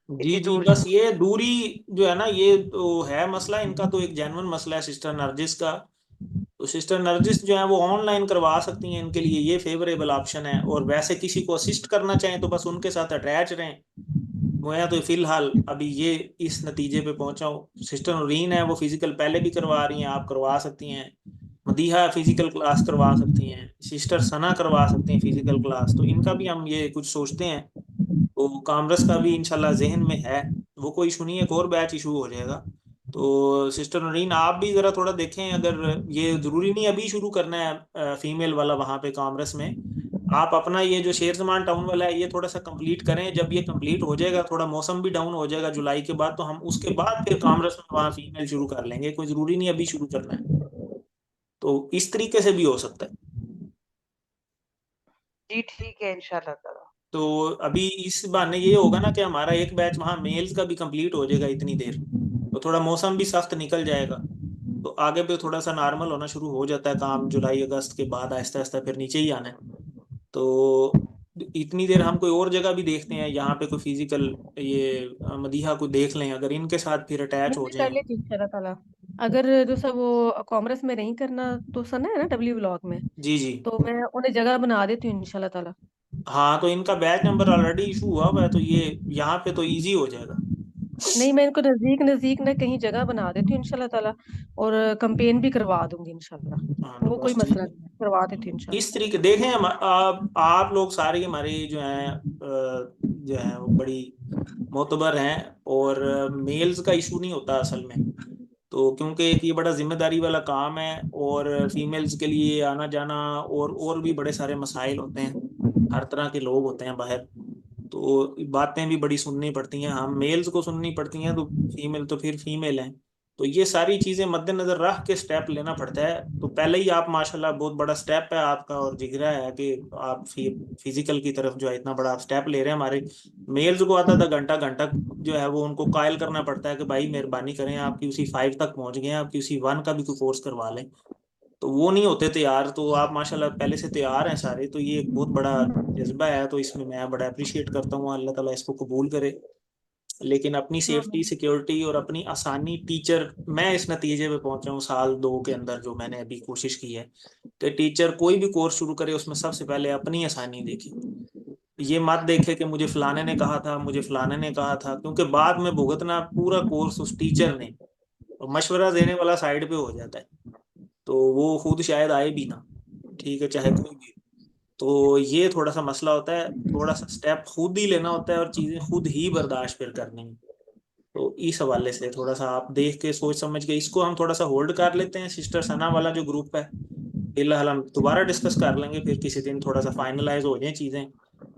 जी
इतनी
जी,
दूर
बस ये दूरी जो है ना, ये तो है मसला इनका, तो एक जेन्युइन मसला है सिस्टर नरजिस का। तो सिस्टर नरजिस जो है वो ऑनलाइन करवा सकती हैं, इनके लिए ये फेवरेबल ऑप्शन है। और वैसे किसी को असिस्ट करना चाहें तो बस उनके साथ अटैच रहें। मैं तो फिलहाल अभी ये इस नतीजे पे पहुंचा हूँ। सिस्टर नूरीन है, वो फिजिकल पहले भी करवा रही हैं, आप करवा सकती हैं। मदीहा फिजिकल क्लास करवा सकती हैं, सिस्टर सना करवा सकती हैं फिजिकल क्लास। तो इनका भी हम ये कुछ सोचते हैं। तो कामरस का भी इंशाल्लाह जहन में है, वो कोई इशू नहीं है, एक और बैच इशू हो जाएगा। तो सिस्टर नूरीन आप भी जरा थोड़ा देखें, अगर ये जरूरी नहीं अभी शुरू करना है फीमेल वाला वहां पे कामरस में। आप अपना ये जो शेर जमान टाउन वाला है ये थोड़ा सा कंप्लीट करें। जब ये कंप्लीट हो जाएगा, थोड़ा मौसम भी डाउन हो जाएगा जुलाई के बाद, तो हम उसके बाद फिर कामरस में वहाँ फीमेल शुरू कर लेंगे। कोई जरूरी नहीं अभी शुरू करना है। तो इस तरीके से भी हो सकता है।
जी ठीक है इंशाल्लाह ताला।
तो अभी इस बहाने ये होगा ना कि हमारा एक बैच वहाँ मेल्स का भी कंप्लीट हो जाएगा इतनी देर। तो थोड़ा मौसम भी सख्त निकल जाएगा। तो आगे पे थोड़ा सा नॉर्मल होना शुरू हो जाता है काम, जुलाई अगस्त के बाद आहिस्ता आहिस्ता फिर नीचे ही आना है। तो इतनी देर हम कोई और जगह भी देखते हैं, यहाँ पे कोई फिजिकल ये मदीहा को देख लें, अगर इनके साथ फिर अटैच
मैं
हो
भी
जाएं।
कर लेती हूँ इंशाल्लाह ताला। अगर जो सा वो कॉमर्स में नहीं करना तो सना है ना W ब्लॉक में,
जी जी।
तो मैं उन्हें जगह बना देती हूँ इंशाल्लाह ताला।
हाँ, तो इनका बैच नंबर ऑलरेडी इशू हुआ हुआ है, तो ये यहाँ पे तो इजी हो जाएगा।
नहीं, मैं इनको नजदीक नजदीक ना कहीं जगह बना देती हूँ इंशाल्लाह ताला। और कैंपेन भी करवा दूंगी इंशाल्लाह,
हाँ तो
वो कोई
बस ठीक
मसला
है।
नहीं है, करवा देती हूँ
इस
इंशाल्लाह।
तरीके देखें, हम आप लोग सारे हमारे जो हैं जो है वो बड़ी मोतबर हैं। और मेल्स का इशू नहीं होता असल में। तो क्योंकि एक ये बड़ा जिम्मेदारी वाला काम है, और फीमेल्स के लिए आना जाना और भी बड़े सारे मसाइल होते हैं, हर तरह के लोग होते हैं बाहर। तो बातें भी बड़ी सुननी पड़ती हैं, हम मेल्स को सुननी पड़ती हैं, तो फीमेल तो फिर फीमेल हैं। तो ये सारी चीजें मद्देनजर रख के स्टेप लेना पड़ता है। तो पहले ही आप माशाल्लाह बहुत बड़ा स्टेप है आपका, और जिगरा है कि आप फिजिकल की तरफ जो है इतना बड़ा आप स्टेप ले रहे हैं। हमारे मेल्स को आधा आधा घंटा घंटा जो है वो उनको कायल करना पड़ता है कि भाई मेहरबानी करें, आपकी उसी 5 तक पहुंच गए हैं, आपकी उसी 1 का भी कोई कोर्स करवा लें। तो वो नहीं होते तैयार। तो आप माशाल्लाह पहले से तैयार हैं सारे, तो ये एक बहुत बड़ा जज्बा है। तो इसमें मैं बड़ा अप्रिशिएट करता हूँ, अल्लाह ताला इसको कबूल करे। लेकिन अपनी सेफ्टी
आमीन।
सिक्योरिटी और अपनी आसानी, टीचर, मैं इस नतीजे पे पहुंचा हूँ साल 2 के अंदर, जो मैंने अभी कोशिश की है कि टीचर कोई भी कोर्स शुरू करे उसमें सबसे पहले अपनी आसानी देखे। ये मत देखे कि मुझे फलाने ने कहा था, मुझे फलाने ने कहा था, क्योंकि बाद में भुगतना पूरा कोर्स उस टीचर ने। और मशवरा देने वाला साइड पे हो जाता है, तो वो खुद शायद आए भी ना। ठीक है, चाहे कोई भी। तो ये थोड़ा सा मसला होता है, थोड़ा सा स्टेप खुद ही लेना होता है, और चीजें खुद ही बर्दाश्त फिर करनी है। तो इस हवाले से थोड़ा सा आप देख के सोच समझ के इसको हम थोड़ा सा होल्ड कर लेते हैं। सिस्टर सना वाला जो ग्रुप है फिलहाल हम दोबारा डिस्कस कर लेंगे, फिर किसी दिन थोड़ा सा फाइनलाइज हो जाए चीजें।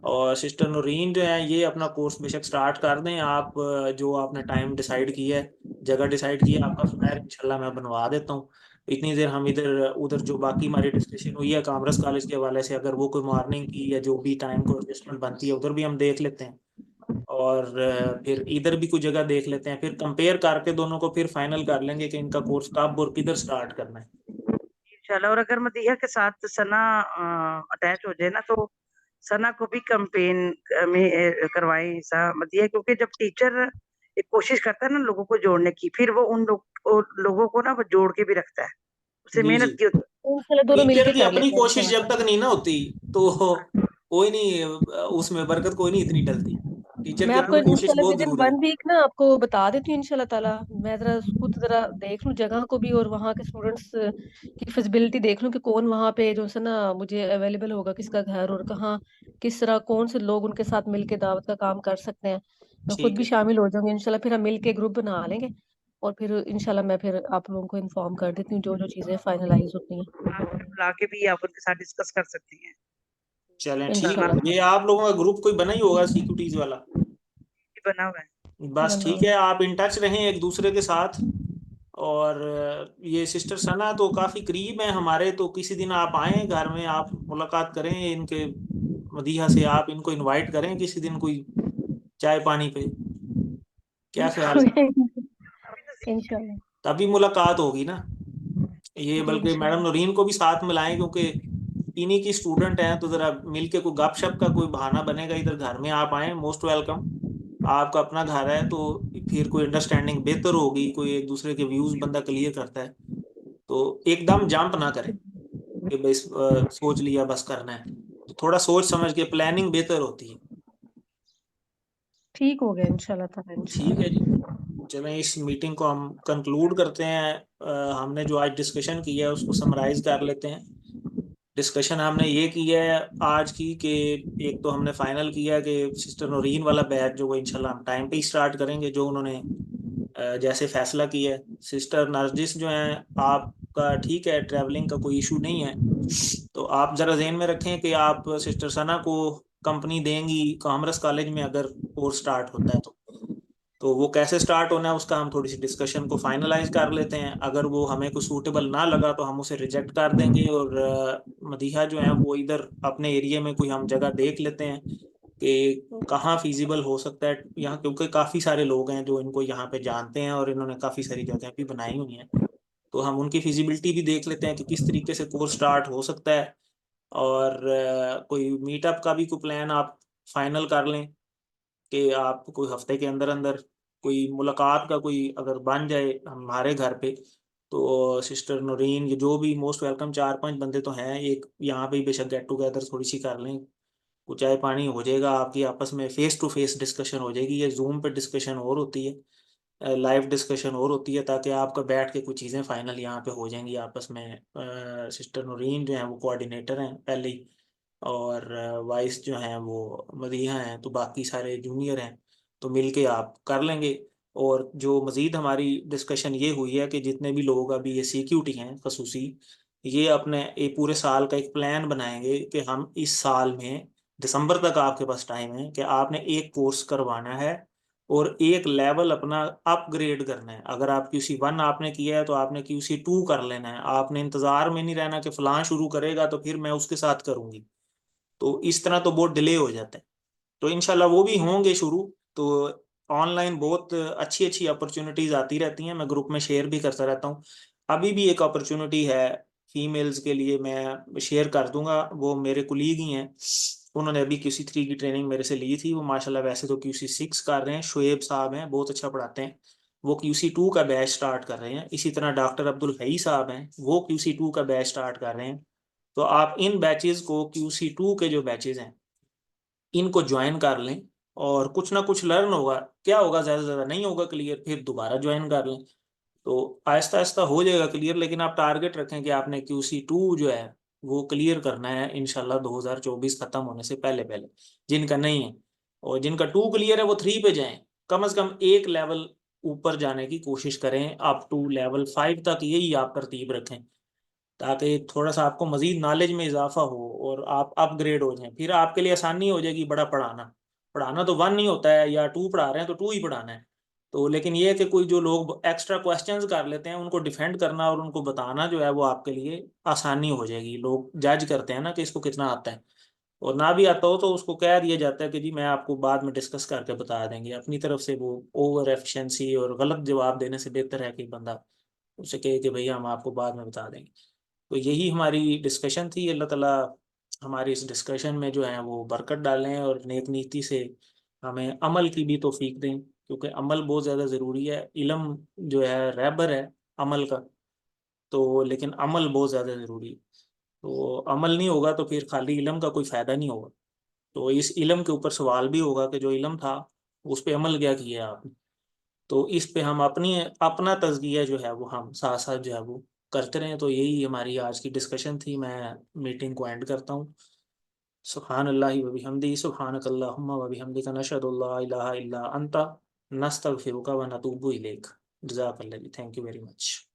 और सिस्टर नूरीन जो है ये अपना कोर्स बेशक स्टार्ट कर दें आप, जो आपने टाइम डिसाइड किया है, जगह डिसाइड की है, आपका फ्लैट इंशाल्लाह मैं बनवा देता हूँ। इतनी देर हम इधर उधर जो बाकी हमारी डिस्कशन हुई है कामरस कॉलेज के हवाले से, अगर वो कोई मॉर्निंग की या जो भी टाइम को एडजस्टमेंट बनती है उधर भी हम देख लेते हैं। और फिर इधर भी कोई जगह देख लेते हैं, फिर कंपेयर करके दोनों को फिर फाइनल कर लेंगे कि इनका कोर्स कब और किधर स्टार्ट करना है।
इंशाल्लाह। और अगर मदीहा के साथ सना अटैच हो जाए ना, तो सना को भी कैंपेन में करवाएं हिस्सा मदीहा, क्योंकि जब टीचर एक कोशिश करता है ना लोगों को जोड़ने की, फिर वो उन लोगों को ना वो जोड़ के भी रखता है, उससे
जी
मेहनत
जी।
की होती है।
इंशाल्लाह दोनों
टीचर
मिलके
की
कर
अपनी
लेते हैं
कोशिश जब
इंशाल्लाह।
तक नहीं ना होती तो कोई नहीं, उसमें बरकत कोई नहीं इतनी डलती। टीचर
मैं
की
आपको
अपनी कोशिश
इंशाल्लाह
बहुत
विद इन
जरूरी है।
1 वीक ना आपको बता देती हूँ इंशाल्लाह ताला। मैं जरा खुद जरा देख लूँ जगह को भी, और वहाँ के स्टूडेंट्स की फिजिबिलिटी देख लूँ कि कौन वहाँ पे जो है ना मुझे अवेलेबल होगा, किसका घर, और कहाँ किस तरह कौन से लोग उनके साथ मिलके दावत का काम कर सकते हैं। मैं खुद
ठीक
भी
है।
शामिल हो जाऊंगी इंशाल्लाह, फिर हम मिलके ग्रुप बना लेंगे, और फिर इंशाल्लाह मैं फिर आप लोगों को इन्फॉर्म कर देती हूँ जो जो चीजें फाइनलाइज होती हैं
आप उन्हें बुला के भी आप उनके साथ डिस्कस कर सकती हैं।
चलें ठीक है।
इंशाल्लाह।
ये आप लोगों का ग्रुप कोई बना ही होगा सीक्यूटीज वाला।
ये बना हुआ है।
बस
बना
ठीक
हुआ
है,
है।
आप इन टच रहें एक दूसरे के साथ। और ये सिस्टर सना तो काफ़ी करीब हैं हमारे, तो किसी दिन आप आएँ घर में, आप मुलाकात करें इनके मदीहा से, आप इनको इनवाइट करें किसी दिन कोई चाय पानी पे। क्या ख्याल है?
इंशाल्लाह।
तभी मुलाकात होगी ना। ये
जी
बल्कि मैडम
इंशाल्लाह।
नौरीन को भी साथ मिलाएं, क्योंकि इन्हीं की स्टूडेंट हैं, तो ज़रा मिलके कोई गपशप का कोई बहाना बनेगा। इधर घर में आप आएँ, मोस्ट वेलकम। आपका अपना घर है तो फिर कोई अंडरस्टैंडिंग बेहतर होगी, कोई एक दूसरे के व्यूज़ बंदा क्लियर करता है। तो एकदम जंप ना करें कि भाई सोच लिया बस करना है। तो थोड़ा सोच समझ के प्लानिंग बेहतर होती है।
ठीक हो गया इंशाल्लाह ताला
ठीक है
इंशाल्लाह।
जी। चलें इस मीटिंग को हम कंक्लूड करते हैं। हमने जो आज डिस्कशन किया है उसको समराइज कर लेते हैं। डिस्कशन हमने ये की है आज की कि एक तो हमने फाइनल किया कि सिस्टर नौरीन वाला बैच जो वो इंशाल्लाह हम टाइम पे ही स्टार्ट करेंगे, जो उन्होंने जैसे फैसला किया है। सिस्टर नरजिस जो हैं, आपका ठीक है, ट्रैवलिंग का कोई इशू नहीं है, तो आप ज़रा जहन में रखें कि आप सिस्टर सना को कंपनी देंगी कॉमर्स कॉलेज में अगर कोर्स स्टार्ट होता है तो वो कैसे स्टार्ट होना है उसका हम थोड़ी सी डिस्कशन को फाइनलाइज कर लेते हैं। अगर वो हमें कुछ सूटेबल ना लगा तो हम उसे रिजेक्ट कर देंगे, और मदीहा जो है वो इधर अपने एरिया में कोई हम जगह देख लेते हैं कि कहाँ फिजिबल हो सकता है यहाँ, क्योंकि काफ़ी सारे लोग हैं जो इनको यहाँ पे जानते हैं और इन्होंने काफ़ी सारी जगह भी बनाई हुई हैं। तो हम उनकी फिजिबिलिटी भी देख लेते हैं कि किस तरीके से कोर्स स्टार्ट हो सकता है। और कोई मीटअप का भी कोई प्लान आप फाइनल कर लें कि आप कोई हफ्ते के अंदर अंदर कोई मुलाकात का कोई अगर बन जाए हमारे घर पे, तो सिस्टर नौरीन ये जो भी मोस्ट वेलकम, 4-5 बंदे तो हैं, एक यहाँ पे ही बेशक गेट टुगेदर थोड़ी सी कर लें, कुछ चाय पानी हो जाएगा, आपकी आपस में फेस टू फेस डिस्कशन हो जाएगी। ये जूम पे डिस्कशन और होती है, लाइव डिस्कशन और होती है, ताकि आपका बैठ के कुछ चीज़ें फाइनल यहाँ पे हो जाएंगी आपस में। सिस्टर नौरीन जो है वो कोऑर्डिनेटर हैं पहले ही, और वाइस जो हैं वो मदीहा हैं, तो बाकी सारे जूनियर हैं, तो मिलके आप कर लेंगे। और जो मज़ीद हमारी डिस्कशन ये हुई है कि जितने भी लोग अभी ये सीक्यूटी हैं खसूसी, ये अपने ये पूरे साल का एक प्लान बनाएंगे कि हम इस साल में दिसंबर तक आपके पास टाइम है कि आपने एक कोर्स करवाना है और एक लेवल अपना अपग्रेड करना है। अगर आप QC1 आपने किया है तो आपने QC2 कर लेना है। आपने इंतज़ार में नहीं रहना कि फ़लाँ शुरू करेगा तो फिर मैं उसके साथ करूँगी, तो इस तरह तो बहुत डिले हो जाता है। तो इंशाल्लाह वो भी होंगे शुरू। तो ऑनलाइन बहुत अच्छी अच्छी अपॉर्चुनिटीज आती रहती हैं, मैं ग्रुप में शेयर भी करता रहता हूँ। अभी भी एक अपॉर्चुनिटी है फीमेल्स के लिए, मैं शेयर कर दूंगा। वो मेरे कुलीग ही हैं, उन्होंने अभी QC3 की ट्रेनिंग मेरे से ली थी। वो माशाल्लाह वैसे तो QC6 कर रहे हैं, शुएब साहब हैं, बहुत अच्छा पढ़ाते हैं। वो QC2 का बैच स्टार्ट कर रहे हैं। इसी तरह डॉक्टर अब्दुल हई साहब हैं, वो QC2 का बैच स्टार्ट कर रहे हैं। तो आप इन बैचेस को, QC2 के जो बैचेस हैं इनको ज्वाइन कर लें, और कुछ ना कुछ लर्न होगा। क्या होगा, ज़्यादा से ज़्यादा नहीं होगा क्लियर, फिर दोबारा ज्वाइन कर लें, तो आहिस्ता आहिस्ता हो जाएगा क्लियर। लेकिन आप टारगेट रखें कि आपने QC2 जो है वो क्लियर करना है इंशाल्लाह 2024 खत्म होने से पहले पहले, जिनका नहीं है। और जिनका 2 क्लियर है वो 3 पे जाएं, कम से कम एक लेवल ऊपर जाने की कोशिश करें, अप टू लेवल 5 तक यही आप तरतीब रखें, ताकि थोड़ा सा आपको मजीद नॉलेज में इजाफा हो और आप अपग्रेड हो जाएं। फिर आपके लिए आसानी हो जाएगी बड़ा पढ़ाना। पढ़ाना तो 1 नहीं होता है, या 2 पढ़ा रहे हैं तो 2 ही पढ़ाना है। तो लेकिन ये है कि कोई जो लोग एक्स्ट्रा क्वेश्चंस कर लेते हैं उनको डिफेंड करना और उनको बताना जो है वो आपके लिए आसानी हो जाएगी। लोग जज करते हैं ना कि इसको कितना आता है, और ना भी आता हो तो उसको कह दिया जाता है कि जी मैं आपको बाद में डिस्कस करके बता देंगे। अपनी तरफ से वो ओवर एफिशिएंसी और गलत जवाब देने से बेहतर है कि बंदा उसे कहे कि भैया हम आपको बाद में बता देंगे। तो यही हमारी डिस्कशन थी। अल्लाह ताला हमारी इस डिस्कशन में जो है वो बरकत डालें और नेक नीति से हमें अमल की भी तौफीक दें, क्योंकि अमल बहुत ज़्यादा ज़रूरी है। इल्म जो है रहबर है अमल का। तो लेकिन अमल बहुत ज़्यादा ज़रूरी है। तो अमल नहीं होगा तो फिर खाली इल्म का कोई फ़ायदा नहीं होगा। तो इस इल्म के ऊपर सवाल भी होगा कि जो इल्म था उस पे अमल क्या किया आपने। तो इस पे हम अपना तज़किया जो है वो हम साथ साथ जो है वो करते रहें। तो यही हमारी आज की डिस्कशन थी। मैं मीटिंग को एंड करता हूँ। सुब्हानल्लाहि व बिहम्दिही सुब्हानकल्लाहुम्मा व बिहम्दिका नशहदु अल्ला इलाहा इल्ला अंता नस्तगफिरुका व नतूबु इलैक। जज़ाकल्लाह। Thank you very much.